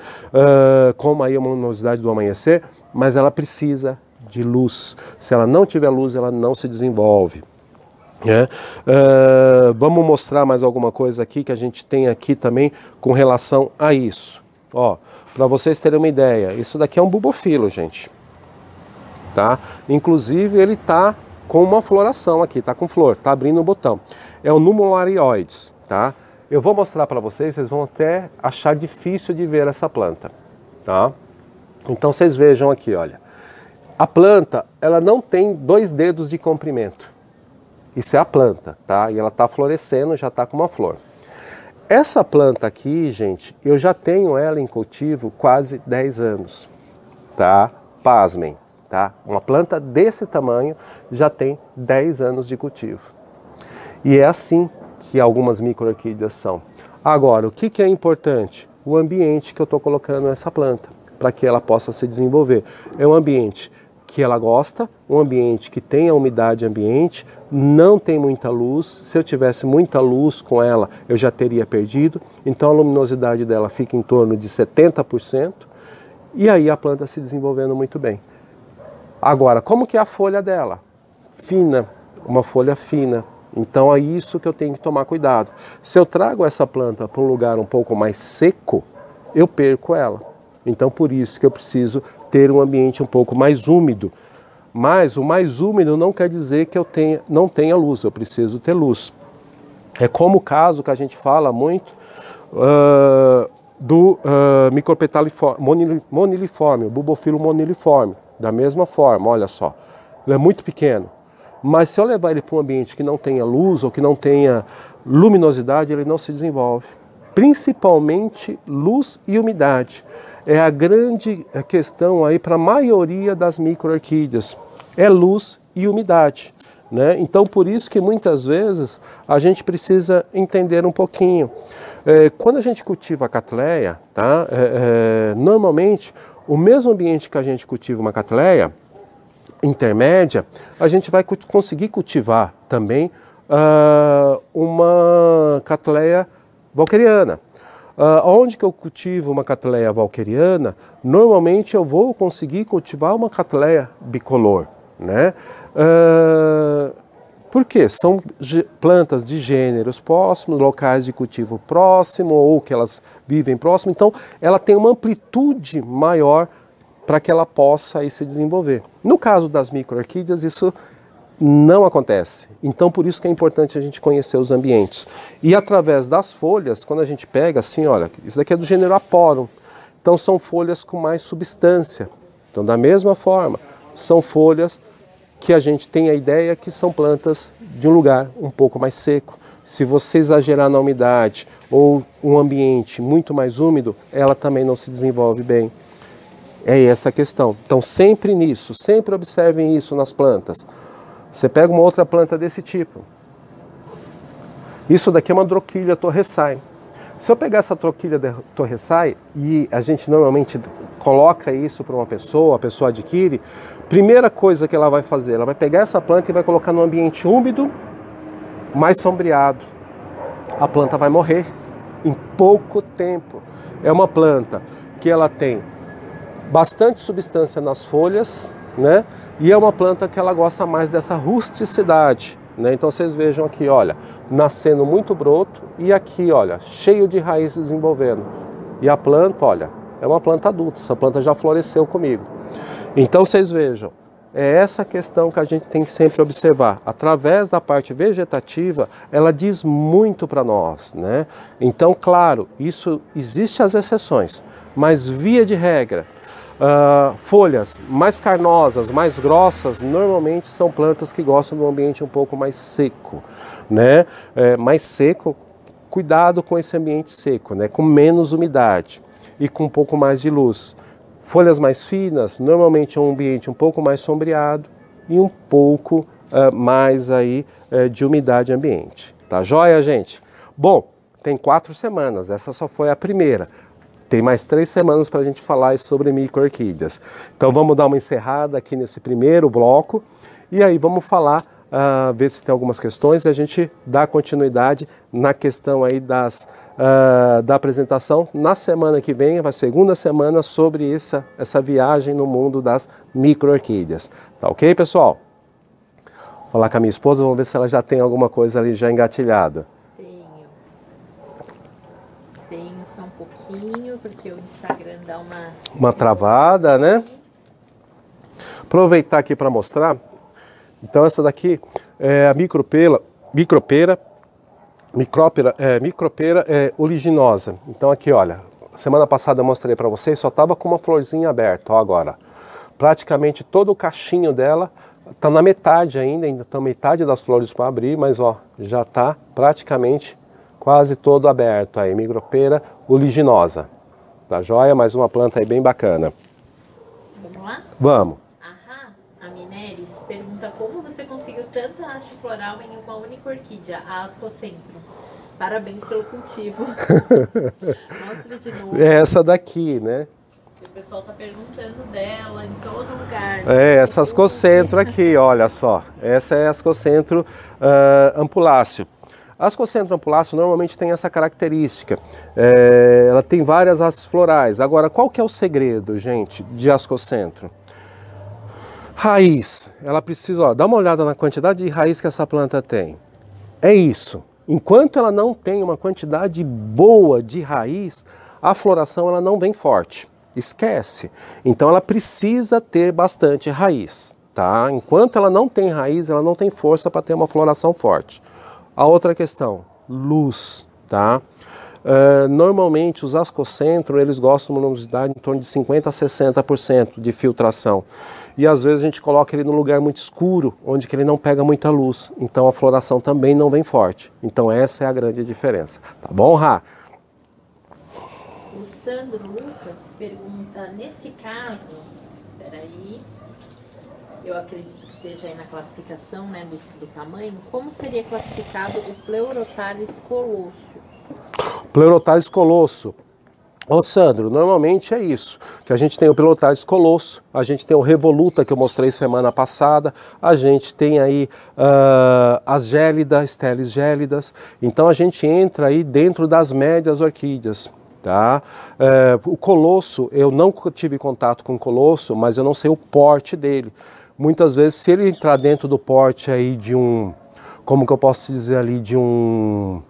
Como aí é uma luminosidade do amanhecer, mas ela precisa de luz. Se ela não tiver luz, ela não se desenvolve. Vamos mostrar mais alguma coisa aqui que a gente tem aqui também com relação a isso. Ó, para vocês terem uma ideia, isso daqui é um bulbofilo, gente. Tá? Inclusive ele tá com uma floração aqui, tá com flor, tá abrindo o botão. É o Nummulariioides, tá? Eu vou mostrar para vocês, vocês vão até achar difícil de ver essa planta, tá? Então vocês vejam aqui, olha. A planta, ela não tem 2 dedos de comprimento. Isso é a planta, tá? E ela tá florescendo, já tá com uma flor. Essa planta aqui, gente, eu já tenho ela em cultivo quase 10 anos, tá? Pasmem, tá? Uma planta desse tamanho já tem 10 anos de cultivo. E é assim que algumas micro-orquídeas são. Agora, o que é importante? O ambiente que eu estou colocando essa planta, para que ela possa se desenvolver. É um ambiente que ela gosta, um ambiente que tenha umidade ambiente, não tem muita luz. Se eu tivesse muita luz com ela, eu já teria perdido. Então a luminosidade dela fica em torno de 70%, e aí a planta se desenvolvendo muito bem. Agora, como que é a folha dela? Fina, uma folha fina. Então é isso que eu tenho que tomar cuidado. Se eu trago essa planta para um lugar um pouco mais seco, eu perco ela. Então por isso que eu preciso ter um ambiente um pouco mais úmido. Mas o mais úmido não quer dizer que eu não tenha luz, eu preciso ter luz. É como o caso que a gente fala muito do Micropetaliforme moniliforme, o bulbofilo moniliforme. Da mesma forma, olha só, ele é muito pequeno. Mas se eu levar ele para um ambiente que não tenha luz ou que não tenha luminosidade, ele não se desenvolve. Principalmente luz e umidade. É a grande questão aí para a maioria das micro-orquídeas. É luz e umidade, né? Então por isso que muitas vezes a gente precisa entender um pouquinho. Quando a gente cultiva a Cattleya, tá? Normalmente o mesmo ambiente que a gente cultiva uma Cattleya intermédia, a gente vai conseguir cultivar também uma Cattleya walkeriana. Onde que eu cultivo uma Cattleya walkeriana, normalmente eu vou conseguir cultivar uma Cattleya bicolor, né? Por quê? São plantas de gêneros próximos, locais de cultivo próximo ou que elas vivem próximo, então ela tem uma amplitude maior para que ela possa aí se desenvolver. No caso das micro-orquídeas, isso não acontece. Então, por isso que é importante a gente conhecer os ambientes. E através das folhas, quando a gente pega assim, olha, isso daqui é do gênero Aporum. Então, são folhas com mais substância. Então, da mesma forma, são folhas que a gente tem a ideia que são plantas de um lugar um pouco mais seco. Se você exagerar na umidade ou um ambiente muito mais úmido, ela também não se desenvolve bem. É essa a questão. Então, sempre nisso, sempre observem isso nas plantas. Você pega uma outra planta desse tipo. Isso daqui é uma Droquilha torresai. Se eu pegar essa Droquilha torresai e a gente normalmente coloca isso para uma pessoa, a pessoa adquire, primeira coisa que ela vai fazer, ela vai pegar essa planta e vai colocar num ambiente úmido, mais sombreado. A planta vai morrer em pouco tempo. É uma planta que ela tem bastante substância nas folhas, né? E é uma planta que ela gosta mais dessa rusticidade, né? Então vocês vejam aqui, olha, nascendo muito broto e aqui, olha, cheio de raízes desenvolvendo. E a planta, olha, é uma planta adulta, essa planta já floresceu comigo. Então vocês vejam, é essa questão que a gente tem que sempre observar. Através da parte vegetativa, ela diz muito para nós, né? Então, claro, isso existe as exceções, mas via de regra, folhas mais carnosas, mais grossas, normalmente são plantas que gostam de um ambiente um pouco mais seco, né? Mais seco, cuidado com esse ambiente seco, né? Com menos umidade e com um pouco mais de luz. Folhas mais finas, normalmente é um ambiente um pouco mais sombreado e um pouco mais aí de umidade ambiente. Tá joia, gente? Bom, tem 4 semanas, essa só foi a primeira. Tem mais 3 semanas para a gente falar sobre micro-orquídeas. Então vamos dar uma encerrada aqui nesse primeiro bloco e aí vamos falar, ver se tem algumas questões e a gente dá continuidade na questão aí da apresentação. Na semana que vem, a segunda semana, sobre essa viagem no mundo das micro-orquídeas. Tá ok, pessoal? Vou falar com a minha esposa, vamos ver se ela já tem alguma coisa ali já engatilhada. Tenho só um pouquinho, porque o Instagram dá uma travada, né? Aproveitar aqui para mostrar. Então essa daqui é a Micropera uliginosa. Então aqui, olha, semana passada eu mostrei para vocês, só estava com uma florzinha aberta, ó agora. Praticamente todo o cachinho dela está na metade ainda está metade das flores para abrir, mas ó, já está praticamente quase todo aberto aí, Micropera uliginosa. Tá joia? Mais uma planta aí bem bacana. Vamos lá? Vamos. A Mineres pergunta como você conseguiu tanta haste floral em uma única orquídea, a Ascocentrum. Parabéns pelo cultivo. Mostra de novo. É essa daqui, né? O pessoal tá perguntando dela em todo lugar. Essa Ascocentrum aqui, olha só. Essa é a Ascocentrum ampuláceo. A Ascocentrum ampuláceo normalmente tem essa característica. Ela tem várias hastes florais. Agora, qual que é o segredo, gente, de Ascocentrum? Raiz. Ela precisa, ó, dá uma olhada na quantidade de raiz que essa planta tem. É isso. Enquanto ela não tem uma quantidade boa de raiz, a floração ela não vem forte. Esquece. Então ela precisa ter bastante raiz, tá? Enquanto ela não tem raiz, ela não tem força para ter uma floração forte. A outra questão, luz, tá? Normalmente os ascocentro, eles gostam de uma luminosidade em torno de 50% a 60% de filtração. E às vezes a gente coloca ele num lugar muito escuro, onde que ele não pega muita luz. Então a floração também não vem forte. Então essa é a grande diferença. Tá bom, Rá? O Sandro Lucas pergunta, nesse caso, peraí, eu acredito que seja aí na classificação, né, do tamanho, como seria classificado o Pleurothales colossus? Pleurothales colosso. Ô Sandro, normalmente é isso, que a gente tem o Pleurothales colosso, a gente tem o Revoluta que eu mostrei semana passada, a gente tem aí as gélidas, Stelis gélidas, então a gente entra aí dentro das médias orquídeas. Tá? O colosso, eu não tive contato com o colosso, mas eu não sei o porte dele. Muitas vezes, se ele entrar dentro do porte aí de um, como que eu posso dizer ali, de um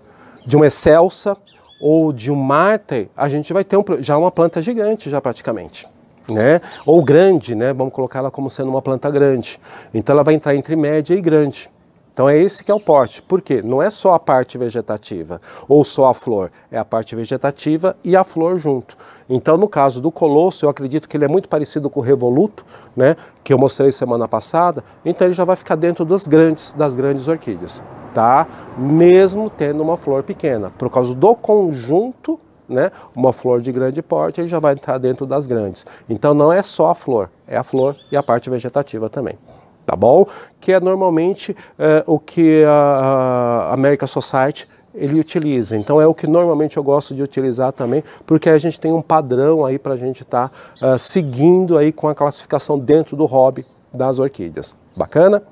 excelsa ou de um mártir, a gente vai ter já uma planta gigante, já praticamente. Né? Ou grande, né? Vamos colocar ela como sendo uma planta grande. Então ela vai entrar entre média e grande. Então é esse que é o porte. Por quê? Não é só a parte vegetativa ou só a flor, é a parte vegetativa e a flor junto. Então no caso do colosso, eu acredito que ele é muito parecido com o revoluto, né, que eu mostrei semana passada, então ele já vai ficar dentro das grandes orquídeas, tá? Mesmo tendo uma flor pequena, por causa do conjunto, né, uma flor de grande porte, ele já vai entrar dentro das grandes. Então não é só a flor, é a flor e a parte vegetativa também. Tá bom? Que é normalmente o que a American Society ele utiliza. Então é o que normalmente eu gosto de utilizar também, porque a gente tem um padrão aí para a gente estar seguindo aí com a classificação dentro do hobby das orquídeas. Bacana?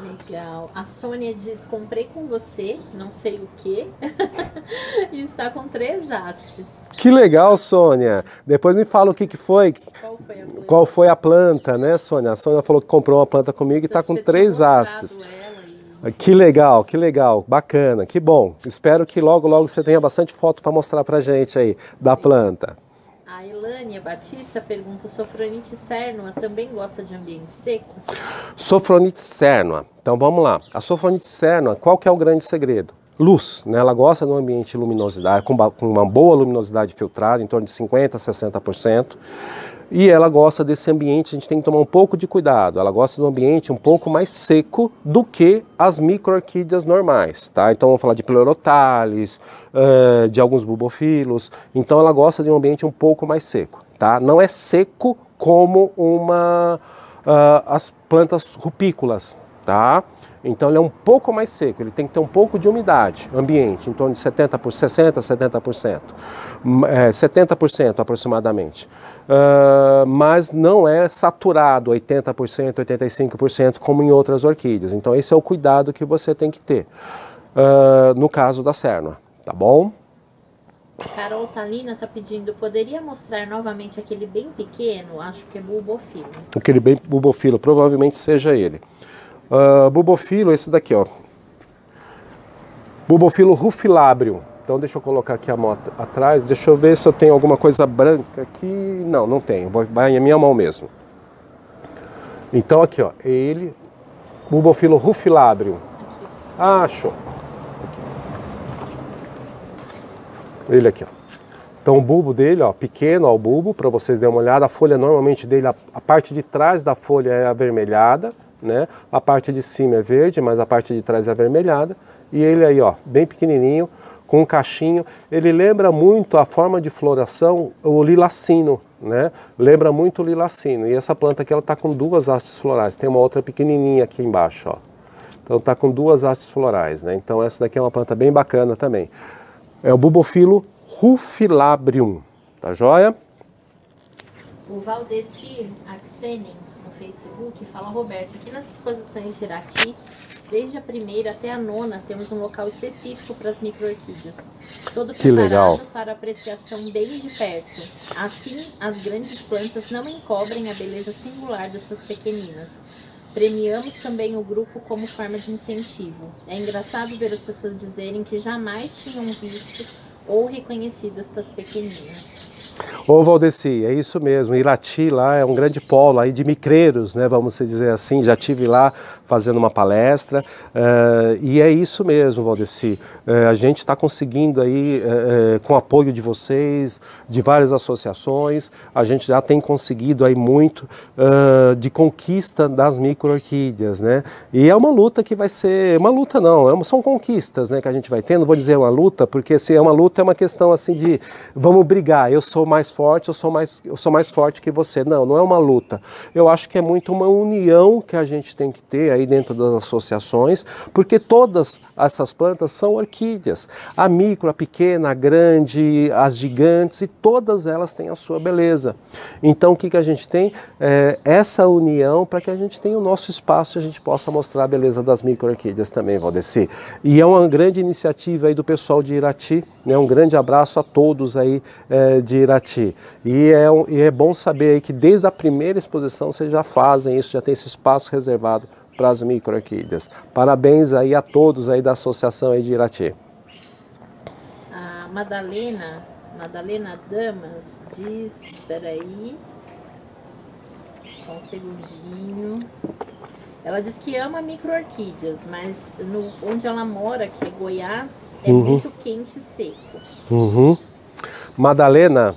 Legal. A Sônia diz, comprei com você, não sei o que, e está com 3 hastes. Que legal, Sônia. Depois me fala o que foi. Qual foi a planta, né, Sônia? A Sônia falou que comprou uma planta comigo e está com 3 hastes. Que legal, bacana, que bom. Espero que logo você tenha bastante foto para mostrar pra gente aí da planta. A Elânia Batista pergunta, Sophronites cernua também gosta de ambiente seco? Sophronites cernua. Então vamos lá. A Sophronites cernua, qual que é o grande segredo? Luz, né? Ela gosta de um ambiente de luminosidade, com uma boa luminosidade filtrada, em torno de 50% a 60%. E ela gosta desse ambiente, a gente tem que tomar um pouco de cuidado. Ela gosta de um ambiente um pouco mais seco do que as micro-orquídeas normais, tá? Então vamos falar de Pleurothales, de alguns bulbofilos. Então ela gosta de um ambiente um pouco mais seco, tá? Não é seco como as plantas rupícolas, tá? Então ele é um pouco mais seco, ele tem que ter um pouco de umidade ambiente, em torno de 60%, 70%, 70% aproximadamente. Mas não é saturado 80%, 85% como em outras orquídeas. Então esse é o cuidado que você tem que ter no caso da cernua, tá bom? Carol Talina está pedindo, poderia mostrar novamente aquele bem pequeno? Acho que é bulbofilo. Aquele bem bulbofilo, provavelmente seja ele. Bulbofilo, esse daqui, ó. Bulbofilo rufilabrium. Então deixa eu colocar aqui a moto atrás, deixa eu ver se eu tenho alguma coisa branca aqui. Não, não tenho, vai em minha mão mesmo. Então aqui, ó, ele, Bulbofilo rufilabrium. Ah, show. Aqui. Ele aqui, ó. Então o bulbo dele, ó, pequeno, ó, o bulbo, para vocês darem uma olhada. A folha normalmente dele, a parte de trás da folha é avermelhada, né? A parte de cima é verde, mas a parte de trás é avermelhada. E ele aí, ó, bem pequenininho, com um cachinho. Ele lembra muito a forma de floração, o lilacino, né? Lembra muito o lilacino. E essa planta aqui, ela tá com 2 hastes florais. Tem uma outra pequenininha aqui embaixo, ó. Então tá com 2 hastes florais, né? Então essa daqui é uma planta bem bacana também. É o Bulbofilo rufilabrium, tá joia? O Valdecir Axenin no Facebook fala, Roberto, aqui nas exposições de Irati, desde a primeira até a 9ª, temos um local específico para as micro-orquídeas. Todo preparado para apreciação bem de perto. Assim, as grandes plantas não encobrem a beleza singular dessas pequeninas. Premiamos também o grupo como forma de incentivo. É engraçado ver as pessoas dizerem que jamais tinham visto ou reconhecido estas pequeninas. Ô Valdeci, é isso mesmo, Irati lá é um grande polo aí de micreiros, né, vamos dizer assim, já estive lá fazendo uma palestra, e é isso mesmo, Valdeci, a gente está conseguindo aí, com o apoio de vocês, de várias associações, a gente já tem conseguido aí muito de conquista das micro-orquídeas, né, e é uma luta que vai ser, uma luta não, são conquistas, né, que a gente vai tendo, não vou dizer uma luta, porque se é uma luta é uma questão assim de, vamos brigar, eu sou mais forte, eu sou mais forte que você. Não, não é uma luta. Eu acho que é muito uma união que a gente tem que ter aí dentro das associações, porque todas essas plantas são orquídeas. A micro, a pequena, a grande, as gigantes, e todas elas têm a sua beleza. Então o que a gente tem? Essa união para que a gente tenha o nosso espaço e a gente possa mostrar a beleza das micro-orquídeas também, Valdeci. E é uma grande iniciativa aí do pessoal de Irati, né? Um grande abraço a todos aí de Irati. E é bom saber aí que desde a primeira exposição vocês já fazem isso, já tem esse espaço reservado para as micro-orquídeas. Parabéns aí a todos aí da associação aí de Irati. A Madalena Damas diz, espera aí, só um segundinho. Ela diz que ama micro-orquídeas, mas onde ela mora, que é Goiás, é muito quente e seco. Madalena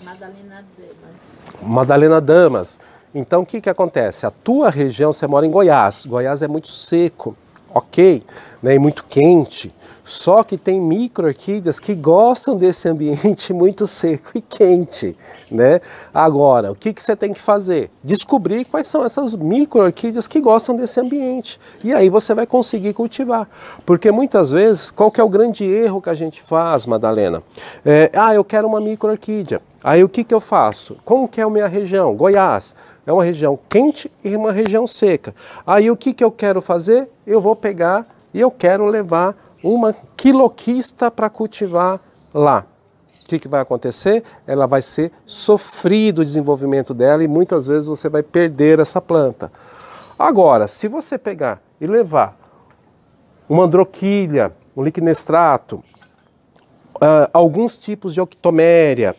Madalena Damas. Então o que acontece? A tua região, você mora em Goiás. Goiás é muito seco, ok? Né? E muito quente. Só que tem micro-orquídeas que gostam desse ambiente muito seco e quente, né? Agora, o que você tem que fazer? Descobrir quais são essas micro-orquídeas que gostam desse ambiente. E aí você vai conseguir cultivar. Porque muitas vezes, qual que é o grande erro que a gente faz, Madalena? Eu quero uma micro-orquídea. Aí o que eu faço? Como que é a minha região? Goiás. É uma região quente e uma região seca. Aí o que eu quero fazer? Eu vou pegar e eu quero levar uma quiloquista para cultivar lá. O que vai acontecer? Ela vai ser sofrido o desenvolvimento dela e muitas vezes você vai perder essa planta. Agora, se você pegar e levar uma androquilha, um liquinestrato, alguns tipos de octoméria,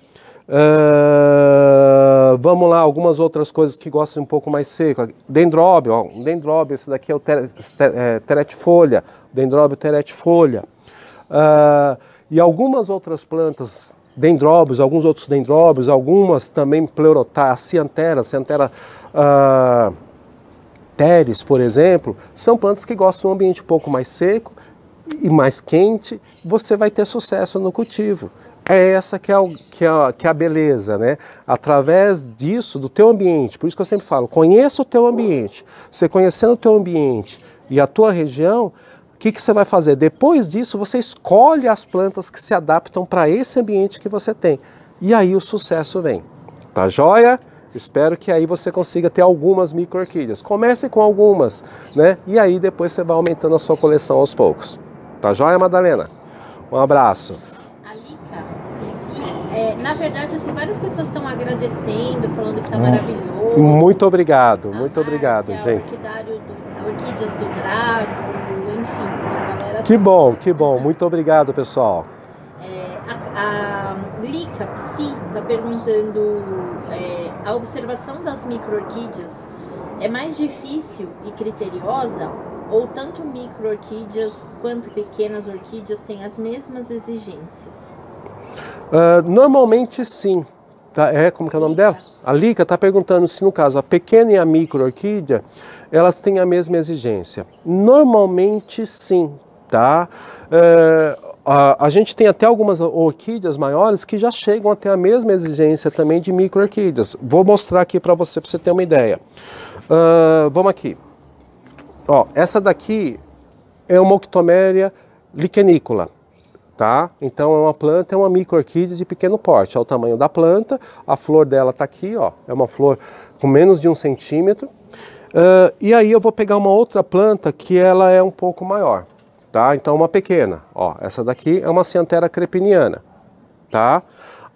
vamos lá, algumas outras coisas que gostam um pouco mais seco, dendróbio, esse daqui é o teretifolha, dendróbio teretifolha, e algumas outras plantas, dendróbios, alguns outros dendróbios, algumas também pleurotar, ciantera teres, por exemplo, são plantas que gostam de um ambiente um pouco mais seco e mais quente, você vai ter sucesso no cultivo. É essa que é a beleza, né? Através disso, do teu ambiente, por isso que eu sempre falo, conheça o teu ambiente. Você conhecendo o teu ambiente e a tua região, o que você vai fazer? Depois disso, você escolhe as plantas que se adaptam para esse ambiente que você tem. E aí o sucesso vem. Tá joia? Espero que aí você consiga ter algumas micro-orquídeas. Comece com algumas, né? E aí depois você vai aumentando a sua coleção aos poucos. Tá joia, Madalena? Um abraço. Na verdade, assim, várias pessoas estão agradecendo, falando que está maravilhoso. Muito obrigado, gente. Orquídeas do Drago, enfim, a galera... Que bom, muito obrigado, pessoal. A Lica Psi está perguntando, a observação das micro-orquídeas é mais difícil e criteriosa? Ou tanto micro-orquídeas quanto pequenas orquídeas têm as mesmas exigências? Normalmente sim. Tá? Como que é o nome dela? A Lica está perguntando se no caso a pequena e a micro-orquídea elas têm a mesma exigência. Normalmente sim. Tá? A gente tem até algumas orquídeas maiores que já chegam a ter a mesma exigência também de micro-orquídeas. Vou mostrar aqui para você ter uma ideia. Vamos aqui. Ó, essa daqui é uma octoméria liquenícola. Tá? Então é uma planta, é uma micro-orquídea de pequeno porte, é o tamanho da planta, a flor dela está aqui, ó, é uma flor com menos de 1 centímetro, e aí eu vou pegar uma outra planta que ela é um pouco maior, tá? Então uma pequena, ó, essa daqui é uma Cianthera crepiniana, tá?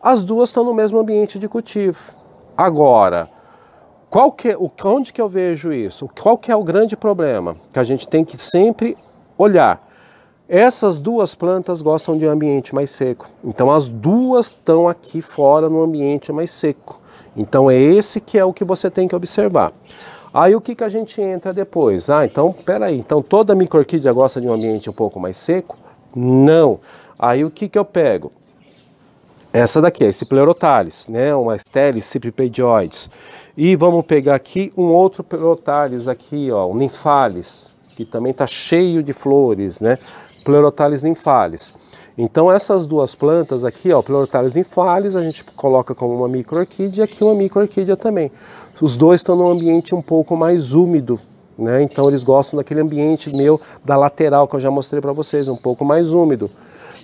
As duas estão no mesmo ambiente de cultivo. Agora, onde que eu vejo isso? Qual que é o grande problema? Que a gente tem que sempre olhar. Essas duas plantas gostam de um ambiente mais seco. Então as duas estão aqui fora no ambiente mais seco. Então é esse que é o que você tem que observar. Aí o que a gente entra depois? Então peraí, então toda micro-orquídea gosta de um ambiente um pouco mais seco? Não. Aí o que eu pego? Essa daqui, esse Pleurothales, né? Uma Stelis cypripedioides. E vamos pegar aqui um outro Pleurothales aqui, ó, um Nymphalis, que também está cheio de flores, né? Pleurothales nymphalis. Então essas duas plantas aqui, ó, Pleurothales nymphalis, a gente coloca como uma micro-orquídea e aqui uma micro-orquídea também. Os dois estão num ambiente um pouco mais úmido, né? Então eles gostam daquele ambiente meu da lateral que eu já mostrei para vocês, um pouco mais úmido.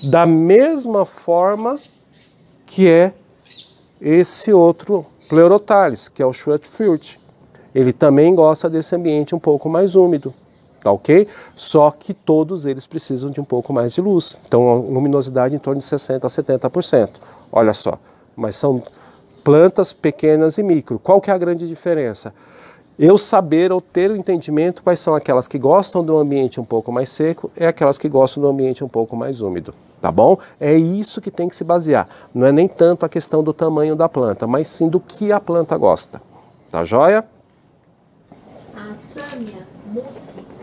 Da mesma forma que é esse outro Pleurothales, que é o Schwarzfurt. Ele também gosta desse ambiente um pouco mais úmido. Tá ok? Só que todos eles precisam de um pouco mais de luz. Então, a luminosidade em torno de 60% a 70%. Olha só. Mas são plantas pequenas e micro. Qual que é a grande diferença? Eu saber ou ter o entendimento quais são aquelas que gostam do ambiente um pouco mais seco e aquelas que gostam do ambiente um pouco mais úmido. Tá bom? É isso que tem que se basear. Não é nem tanto a questão do tamanho da planta, mas sim do que a planta gosta. Tá joia? A Sâmia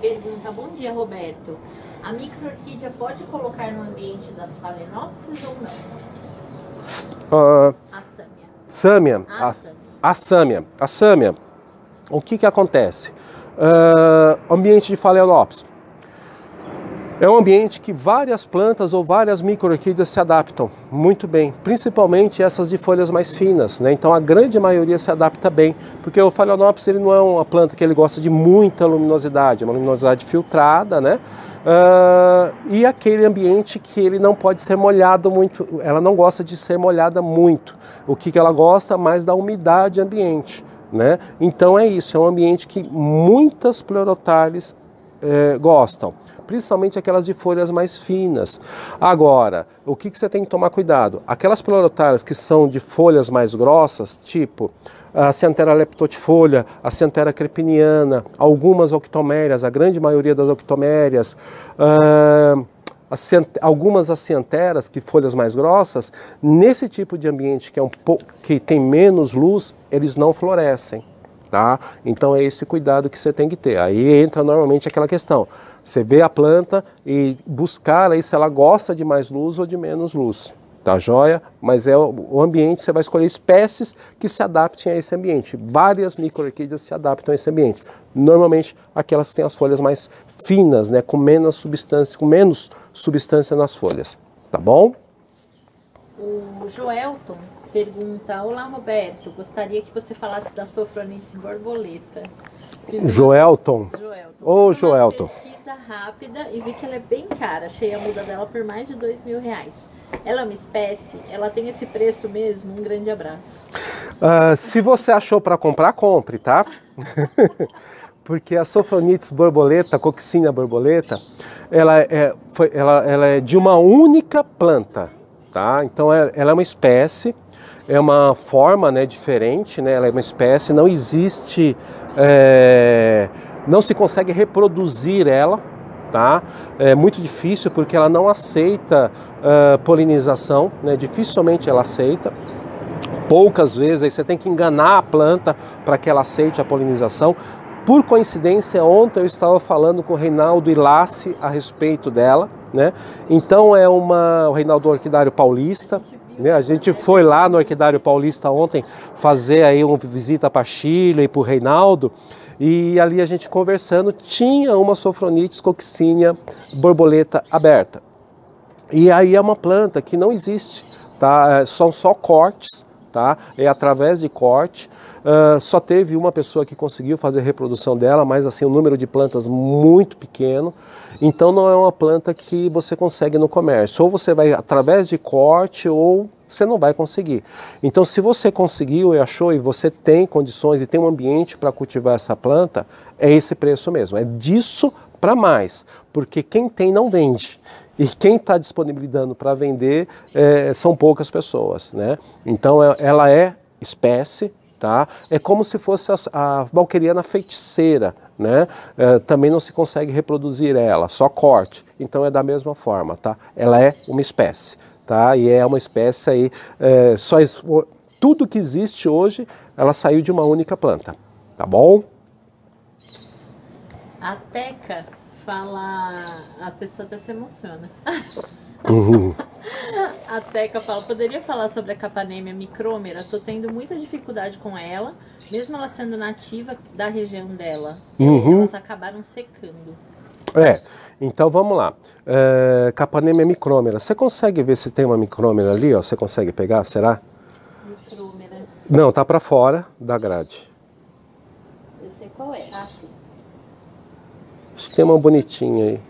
pergunta, bom dia, Roberto. A micro-orquídea pode colocar no ambiente das Phalaenopsis ou não? A Sâmia. O que acontece? Ambiente de Phalaenopsis. É um ambiente que várias plantas ou várias micro-orquídeas se adaptam muito bem, principalmente essas de folhas mais finas, né? Então a grande maioria se adapta bem, porque o Phalaenopsis ele não é uma planta que ele gosta de muita luminosidade, é uma luminosidade filtrada, né? E aquele ambiente que ele não pode ser molhado muito, ela não gosta de ser molhada muito. O que ela gosta mais da umidade ambiente, né? Então é isso, é um ambiente que muitas Pleurothales gostam, principalmente aquelas de folhas mais finas. Agora, o que você tem que tomar cuidado? Aquelas Pleurothales que são de folhas mais grossas, tipo a Cyanthera leptotifolia, a Cyanthera crepiniana, algumas octomérias, a grande maioria das octomérias, algumas acianteras, que folhas mais grossas, nesse tipo de ambiente que é que tem menos luz, eles não florescem. Tá? Então é esse cuidado que você tem que ter. Aí entra normalmente aquela questão, você vê a planta e buscar aí se ela gosta de mais luz ou de menos luz, tá joia? Mas é o ambiente, você vai escolher espécies que se adaptem a esse ambiente. Várias micro-orquídeas se adaptam a esse ambiente. Normalmente aquelas que têm as folhas mais finas, né, com menos substância nas folhas, tá bom? O Joelton pergunta, olá Roberto, gostaria que você falasse da Sophronitis borboleta. Joelton. Ô Joelton. Pesquisa rápida e vi que ela é bem cara, achei a muda dela por mais de R$2.000. Ela é uma espécie, ela tem esse preço mesmo? Um grande abraço. Se você achou para comprar, compre, tá? Porque a Sophronitis borboleta, Coccinia borboleta, ela é de uma única planta, tá? Então ela é uma espécie, é uma forma, né, diferente, né? Ela é uma espécie, não existe, não se consegue reproduzir ela, tá? É muito difícil porque ela não aceita polinização, né? Dificilmente ela aceita. Poucas vezes, aí você tem que enganar a planta para que ela aceite a polinização. Por coincidência, ontem eu estava falando com o Reinaldo Ilassi a respeito dela, né? Então o Reinaldo Orquidário Paulista, né? A gente foi lá no Orquidário Paulista ontem fazer aí uma visita para Chile e para o Reinaldo, e ali a gente conversando, tinha uma Sophronitis Coccinia borboleta aberta. E aí é uma planta que não existe, tá? São só cortes, tá? É através de corte. Só teve uma pessoa que conseguiu fazer a reprodução dela, mas assim, um número de plantas muito pequeno. Então não é uma planta que você consegue no comércio. Ou você vai através de corte ou você não vai conseguir. Então se você conseguiu e achou e você tem condições e tem um ambiente para cultivar essa planta, é esse preço mesmo. É disso para mais, porque quem tem não vende. E quem está disponibilizando para vender são poucas pessoas, né? Então ela é espécie, tá? É como se fosse a valqueriana feiticeira, né? Também não se consegue reproduzir ela, só corte. Então é da mesma forma, tá? Ela é uma espécie, tá? E é uma espécie aí, tudo que existe hoje, ela saiu de uma única planta, tá bom? A Teca fala, a pessoa até se emociona. A Teca fala, poderia falar sobre a Capanemia micrômera? Tô tendo muita dificuldade com ela, mesmo ela sendo nativa da região dela. Elas acabaram secando. Então vamos lá. Capanemia micrômera. Você consegue ver se tem uma micrômera ali? Ó? Você consegue pegar, será? Micrômera. Não, tá para fora da grade. Eu sei qual é, achei. Acho que tem uma bonitinha aí.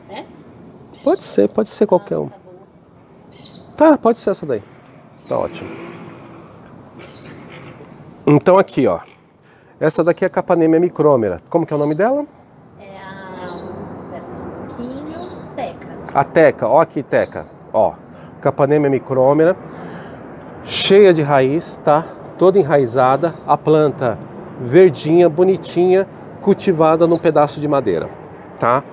Essa? Pode ser qualquer uma. Tá, pode ser essa daí. Tá ótimo. Então aqui, ó. Essa daqui é a Capanemia micrômera. Como que é o nome dela? Espera só um pouquinho. Teca. A Teca, ó aqui, Teca. Ó, Capanemia micrômera, cheia de raiz, tá? Toda enraizada. A planta verdinha, bonitinha, cultivada num pedaço de madeira, tá?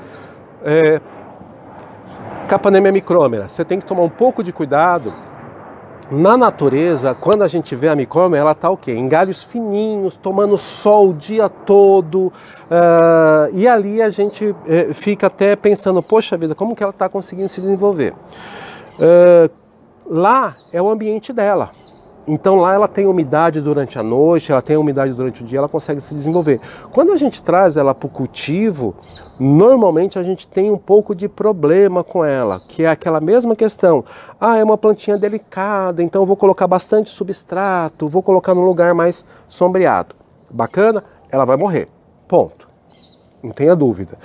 Capanemia micrômera, você tem que tomar um pouco de cuidado. Na natureza, quando a gente vê a micrômera, ela está o quê? Em galhos fininhos, tomando sol o dia todo, e ali a gente fica até pensando, poxa vida, como que ela está conseguindo se desenvolver? Lá é o ambiente dela. Então lá ela tem umidade durante a noite, ela tem umidade durante o dia, ela consegue se desenvolver. Quando a gente traz ela para o cultivo, normalmente a gente tem um pouco de problema com ela, que é aquela mesma questão. É uma plantinha delicada, então eu vou colocar bastante substrato, vou colocar num lugar mais sombreado. Bacana? Ela vai morrer. Ponto. Não tenha dúvida.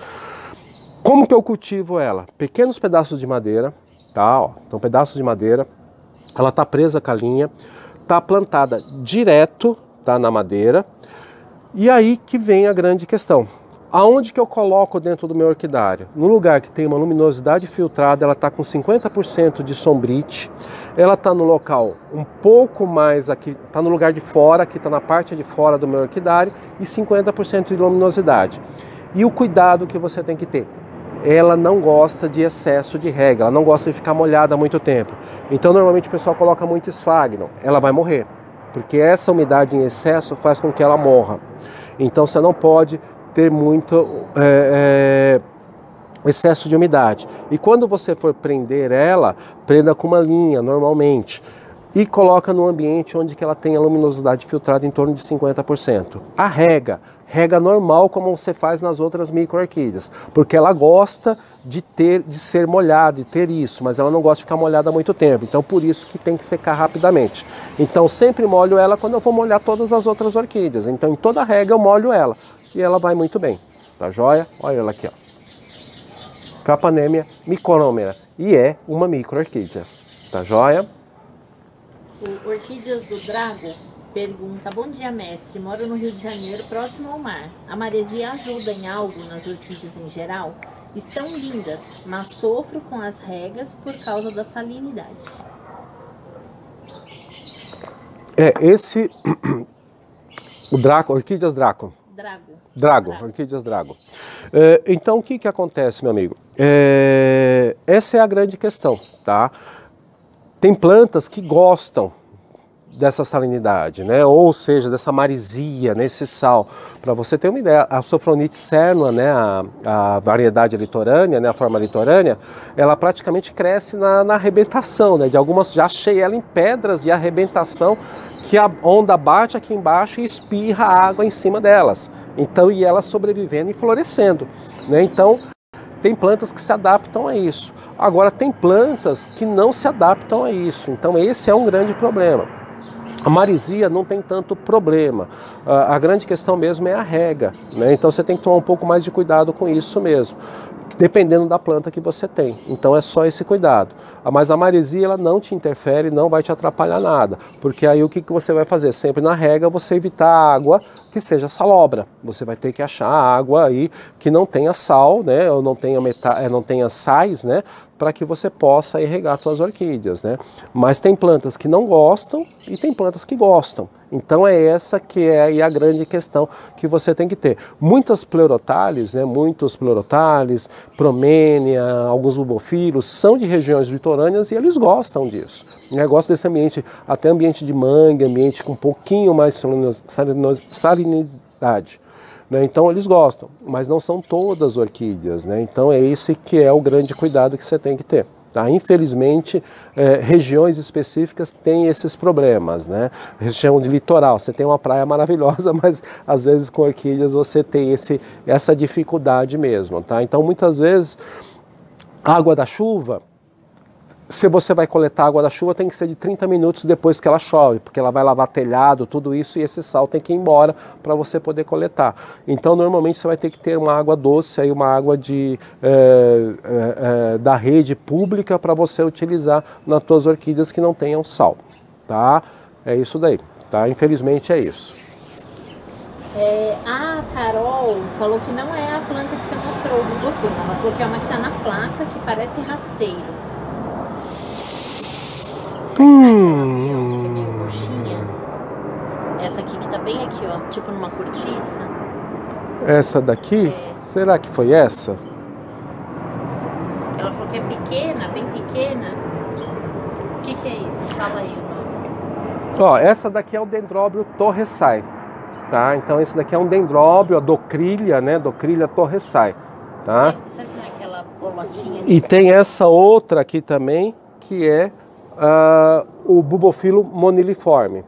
Como que eu cultivo ela? Pequenos pedaços de madeira, tá? Então pedaços de madeira, ela está presa com a linha, está plantada direto, tá, na madeira. E aí que vem a grande questão. Aonde que eu coloco dentro do meu orquidário? No lugar que tem uma luminosidade filtrada, ela está com 50% de sombrite, ela está no local um pouco mais aqui, está no lugar de fora, que está na parte de fora do meu orquidário, e 50% de luminosidade. E o cuidado que você tem que ter? Ela não gosta de excesso de rega, ela não gosta de ficar molhada há muito tempo. Então normalmente o pessoal coloca muito esfagno, ela vai morrer, porque essa umidade em excesso faz com que ela morra. Então você não pode ter muito excesso de umidade. E quando você for prender ela, prenda com uma linha normalmente. E coloca no ambiente onde que ela tem a luminosidade filtrada em torno de 50%. A rega normal como você faz nas outras micro-orquídeas, porque ela gosta de ser molhada, de ter isso, mas ela não gosta de ficar molhada há muito tempo, então por isso que tem que secar rapidamente. Então sempre molho ela quando eu vou molhar todas as outras orquídeas, então em toda rega eu molho ela, e ela vai muito bem, tá joia? Olha ela aqui, ó. Capanemia micrômera, e é uma micro-orquídea, tá joia? O Orquídeas do Drago pergunta: bom dia, mestre, moro no Rio de Janeiro, próximo ao mar. A maresia ajuda em algo nas orquídeas em geral? Estão lindas, mas sofro com as regas por causa da salinidade. O Draco, Orquídeas Draco. Drago, Orquídeas Drago. Então o que acontece, meu amigo? Essa é a grande questão, tá? Tem plantas que gostam dessa salinidade, né? Ou seja, dessa maresia, esse sal. Para você ter uma ideia, a Sophronites cernua, né? A variedade litorânea, né? A forma litorânea, ela praticamente cresce na arrebentação, né? De algumas, já achei ela em pedras de arrebentação, que a onda bate aqui embaixo e espirra água em cima delas. Então, e elas sobrevivendo e florescendo, né? Então, tem plantas que se adaptam a isso. Agora, tem plantas que não se adaptam a isso. Então, esse é um grande problema. A maresia não tem tanto problema. A grande questão mesmo é a rega, né? Então, você tem que tomar um pouco mais de cuidado com isso mesmo, dependendo da planta que você tem. Então, é só esse cuidado. Mas a maresia, ela não te interfere, não vai te atrapalhar nada. Porque aí o que você vai fazer? Sempre na rega, você evitar água que seja salobra. Você vai ter que achar água aí que não tenha sal, né? Ou não tenha sais, né? Para que você possa irrigar suas orquídeas, né? Mas tem plantas que não gostam e tem plantas que gostam. Então é essa que é aí a grande questão que você tem que ter. Muitas pleurotales, né, muitos pleurotales, promênia, alguns bubofilos, são de regiões litorâneas e eles gostam disso. Né, gostam desse ambiente, até ambiente de mangue, ambiente com um pouquinho mais salinidade. Né, então eles gostam, mas não são todas orquídeas. Né, então é esse que é o grande cuidado que você tem que ter. Tá? Infelizmente, regiões específicas têm esses problemas, né? Região de litoral, você tem uma praia maravilhosa, mas às vezes com orquídeas você tem essa dificuldade mesmo. Tá? Então muitas vezes, água da chuva, se você vai coletar água da chuva, tem que ser de 30 minutos depois que ela chove, porque ela vai lavar telhado, tudo isso, e esse sal tem que ir embora para você poder coletar. Então, normalmente, você vai ter que ter uma água doce, aí uma água da rede pública para você utilizar nas suas orquídeas que não tenham sal. Tá? É isso daí. Tá? Infelizmente, é isso. A Carol falou que não é a planta que você mostrou, o bubofilo. Ela falou que é uma que está na placa, que parece rasteiro. Que é meio roxinha. Essa aqui que tá bem aqui, ó, tipo numa cortiça. Essa daqui? Será que foi essa? Ela falou que é pequena, bem pequena. O que é isso? Fala aí o nome. Ó, essa daqui é o Dendróbio torresai, tá? Então esse daqui é um dendróbio, a Docrilha, né? Docrilha torresai, tá? Sabe que não é aquela bolotinha? E tem essa outra aqui também, que é o bubofilo moniliforme,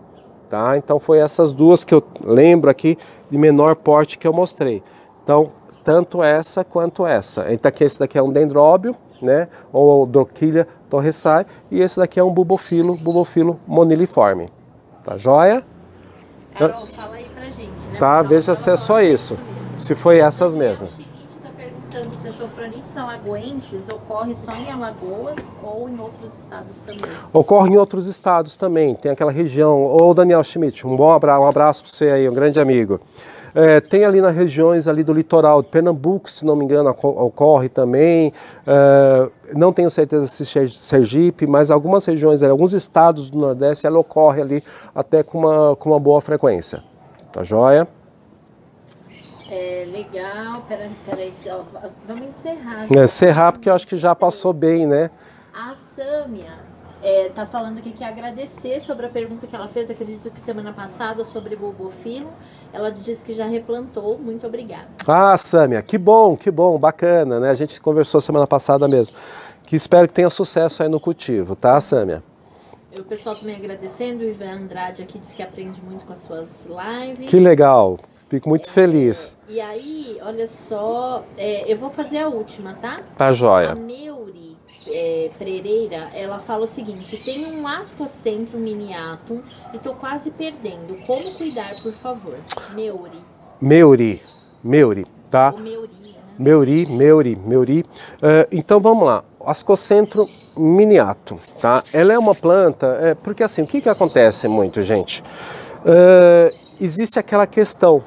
tá? Então foi essas duas que eu lembro aqui de menor porte que eu mostrei. Então, tanto essa quanto essa. Então, esse daqui é um dendróbio, né? Ou Docrilha torresai, e esse daqui é um bubofilo moniliforme. Tá joia? Carol, fala aí pra gente, né? Tá, veja se é só isso. Se foi essas mesmo. Se as sofronites alagoenses ocorre só em Alagoas ou em outros estados também? Ocorre em outros estados também, tem aquela região. Ô Daniel Schmidt, um abraço para você aí, um grande amigo. Tem ali nas regiões ali do litoral de Pernambuco, se não me engano, ocorre também. Não tenho certeza se Sergipe, mas algumas regiões, alguns estados do Nordeste, ela ocorre ali até com uma boa frequência. Tá joia? Legal, peraí, vamos encerrar. Encerrar porque eu acho que já passou bem, né? A Sâmia tá falando aqui que agradecer sobre a pergunta que ela fez, acredito que semana passada, sobre bubofilo. Ela disse que já replantou, muito obrigada. Ah, Sâmia, que bom, bacana, né? A gente conversou semana passada mesmo. Que espero que tenha sucesso aí no cultivo, tá, Sâmia? O pessoal também agradecendo, o Ivan Andrade aqui disse que aprende muito com as suas lives. Que legal. Fico muito feliz. E aí, olha só, eu vou fazer a última, tá? Tá joia. A Meuri Pereira, ela fala o seguinte: tem um ascocentrum miniatum e tô quase perdendo. Como cuidar, por favor? Meuri, tá? Ou Meuri, né? Meuri. Então vamos lá. Ascocentrum miniatum, tá? Ela é uma planta, porque assim, o que acontece muito, gente? Existe aquela questão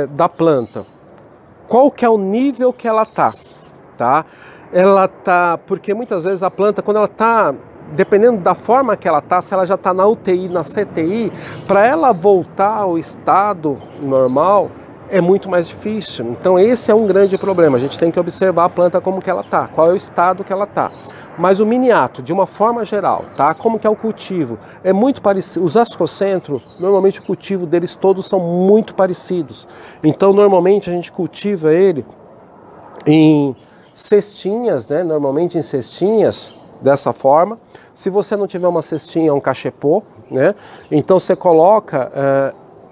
da planta. Qual que é o nível que ela tá? Ela tá, porque muitas vezes a planta, quando ela tá, dependendo da forma que ela tá, se ela já tá na UTI, na CTI, para ela voltar ao estado normal, é muito mais difícil. Então esse é um grande problema. A gente tem que observar a planta como que ela tá, qual é o estado que ela tá. Mas o miniato, de uma forma geral, tá? Como que é o cultivo? É muito parecido. Os ascocentros, normalmente o cultivo deles todos são muito parecidos. Então, normalmente a gente cultiva ele em cestinhas, né? Normalmente em cestinhas, dessa forma. Se você não tiver uma cestinha, um cachepô, né? Então você coloca,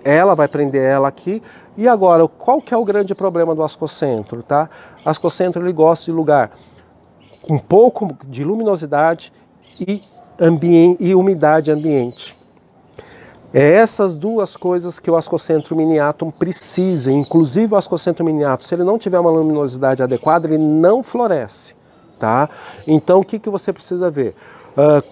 ela vai prender ela aqui. E agora, qual que é o grande problema do ascocentro, tá? Ascocentro, ele gosta de lugar um pouco de luminosidade e umidade ambiente. É essas duas coisas que o Ascocentrum miniatum precisa. Inclusive o Ascocentrum miniatum, se ele não tiver uma luminosidade adequada, ele não floresce, tá? Então o que você precisa ver?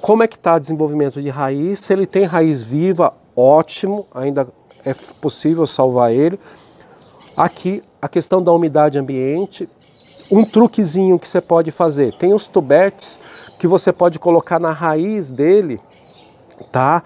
Como é que está o desenvolvimento de raiz? Se ele tem raiz viva, ótimo, ainda é possível salvar ele. Aqui a questão da umidade ambiente. Um truquezinho que você pode fazer, tem os tubertes que você pode colocar na raiz dele, tá?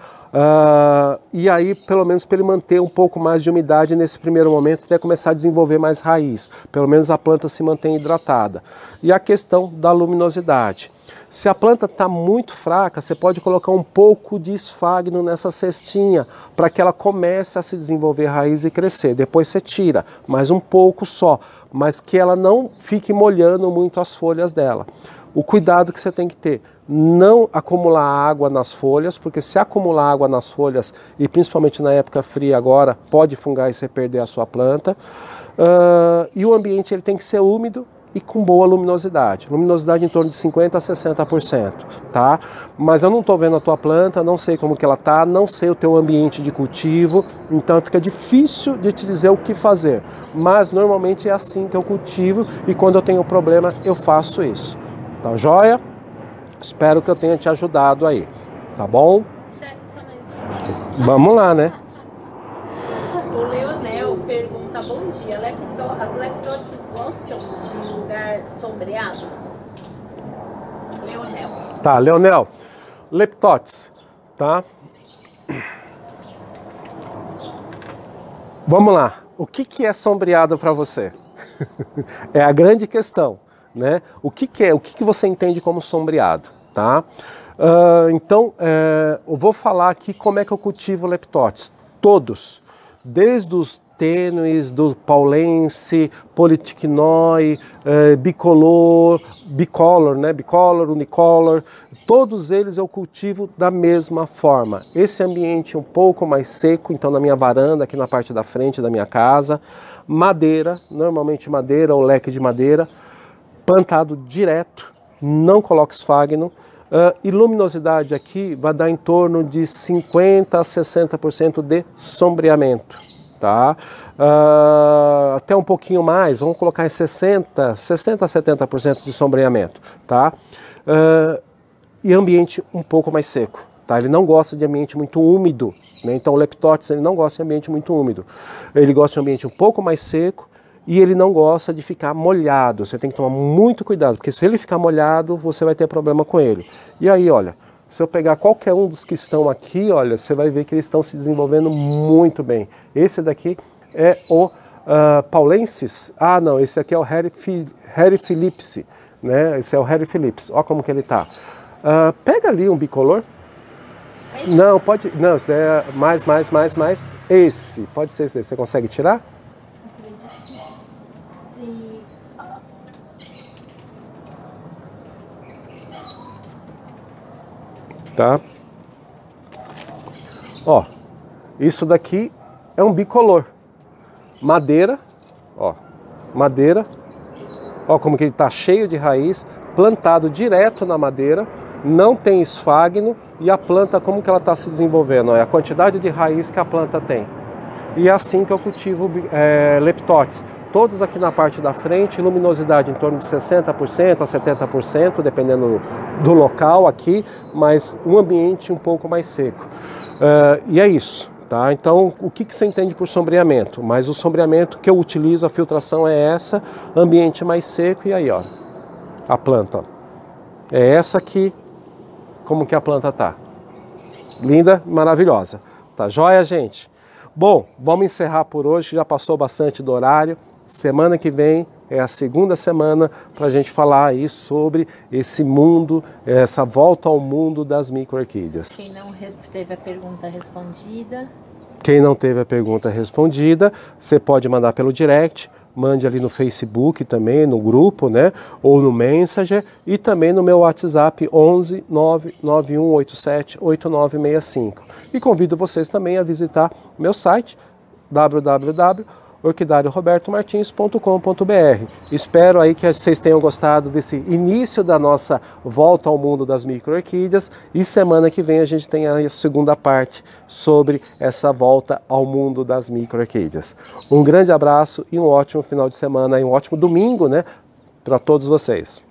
E aí, pelo menos para ele manter um pouco mais de umidade nesse primeiro momento, até começar a desenvolver mais raiz. Pelo menos a planta se mantém hidratada. E a questão da luminosidade. Se a planta está muito fraca, você pode colocar um pouco de esfagno nessa cestinha para que ela comece a se desenvolver raiz e crescer. Depois você tira, mas um pouco só, mas que ela não fique molhando muito as folhas dela. O cuidado que você tem que ter, não acumular água nas folhas, porque se acumular água nas folhas, e principalmente na época fria agora, pode fungar e você perder a sua planta. E o ambiente ele tem que ser úmido e com boa luminosidade. Luminosidade em torno de 50% a 60%, tá? Mas eu não estou vendo a tua planta, não sei como que ela tá, não sei o teu ambiente de cultivo, então fica difícil de te dizer o que fazer. Mas normalmente é assim que eu cultivo e quando eu tenho problema eu faço isso. Tá joia? Espero que eu tenha te ajudado aí, tá bom? Chefe, só mais um. Vamos lá, né? O Leonel pergunta, bom dia, as leptotes gostam de lugar sombreado? Leonel. Tá, Leonel, leptotes, tá? Vamos lá, o que é sombreado para você? É a grande questão, né? O que você entende como sombreado, tá? Então, eu vou falar aqui como é que eu cultivo leptotes, todos, desde os tênues, do paulense, politicnoi, bicolor, né? Bicolor, unicolor, todos eles eu cultivo da mesma forma. Esse ambiente um pouco mais seco, então na minha varanda, aqui na parte da frente da minha casa, madeira, normalmente madeira ou leque de madeira, plantado direto, não coloco esfagno, e luminosidade aqui vai dar em torno de 50% a 60% de sombreamento, tá? Até um pouquinho mais, vamos colocar em 60% a 70% de sombreamento, tá? E ambiente um pouco mais seco, tá? Ele não gosta de ambiente muito úmido, né? Então o leptotes ele não gosta de ambiente muito úmido, ele gosta de um ambiente um pouco mais seco, e ele não gosta de ficar molhado, você tem que tomar muito cuidado, porque se ele ficar molhado, você vai ter problema com ele. E aí, olha, se eu pegar qualquer um dos que estão aqui, olha, você vai ver que eles estão se desenvolvendo muito bem. Esse daqui é o paulensis, não, esse aqui é o Harry Philipsi, né? Esse é o Harry Philipsi, olha como que ele tá. Pega ali um bicolor. Não, pode, não, esse é mais, esse, pode ser esse daí, você consegue tirar? Tá? Ó, isso daqui é um bicolor. Madeira, ó, madeira. Ó como que ele tá cheio de raiz, plantado direto na madeira, não tem esfagno e a planta como que ela está se desenvolvendo, ó, é a quantidade de raiz que a planta tem. E é assim que eu cultivo leptotes. Todos aqui na parte da frente, luminosidade em torno de 60% a 70%, dependendo do local aqui, mas um ambiente um pouco mais seco. E é isso, tá? Então, o que você entende por sombreamento? Mas o sombreamento que eu utilizo, a filtração é essa, ambiente mais seco, e aí, ó, a planta, ó. É essa aqui, como que a planta tá. Linda, maravilhosa. Tá joia, gente? Bom, vamos encerrar por hoje, já passou bastante do horário. Semana que vem é a segunda semana para a gente falar aí sobre esse mundo, essa volta ao mundo das microorquídeas. Quem não teve a pergunta respondida. Quem não teve a pergunta respondida, você pode mandar pelo direct, mande ali no Facebook também, no grupo, né? Ou no Messenger e também no meu WhatsApp 11 99187 8965. E convido vocês também a visitar meu site www.orquidariorobertomartins.com.br. Espero aí que vocês tenham gostado desse início da nossa volta ao mundo das microorquídeas e semana que vem a gente tem a segunda parte sobre essa volta ao mundo das microorquídeas. Um grande abraço e um ótimo final de semana e um ótimo domingo, né, para todos vocês.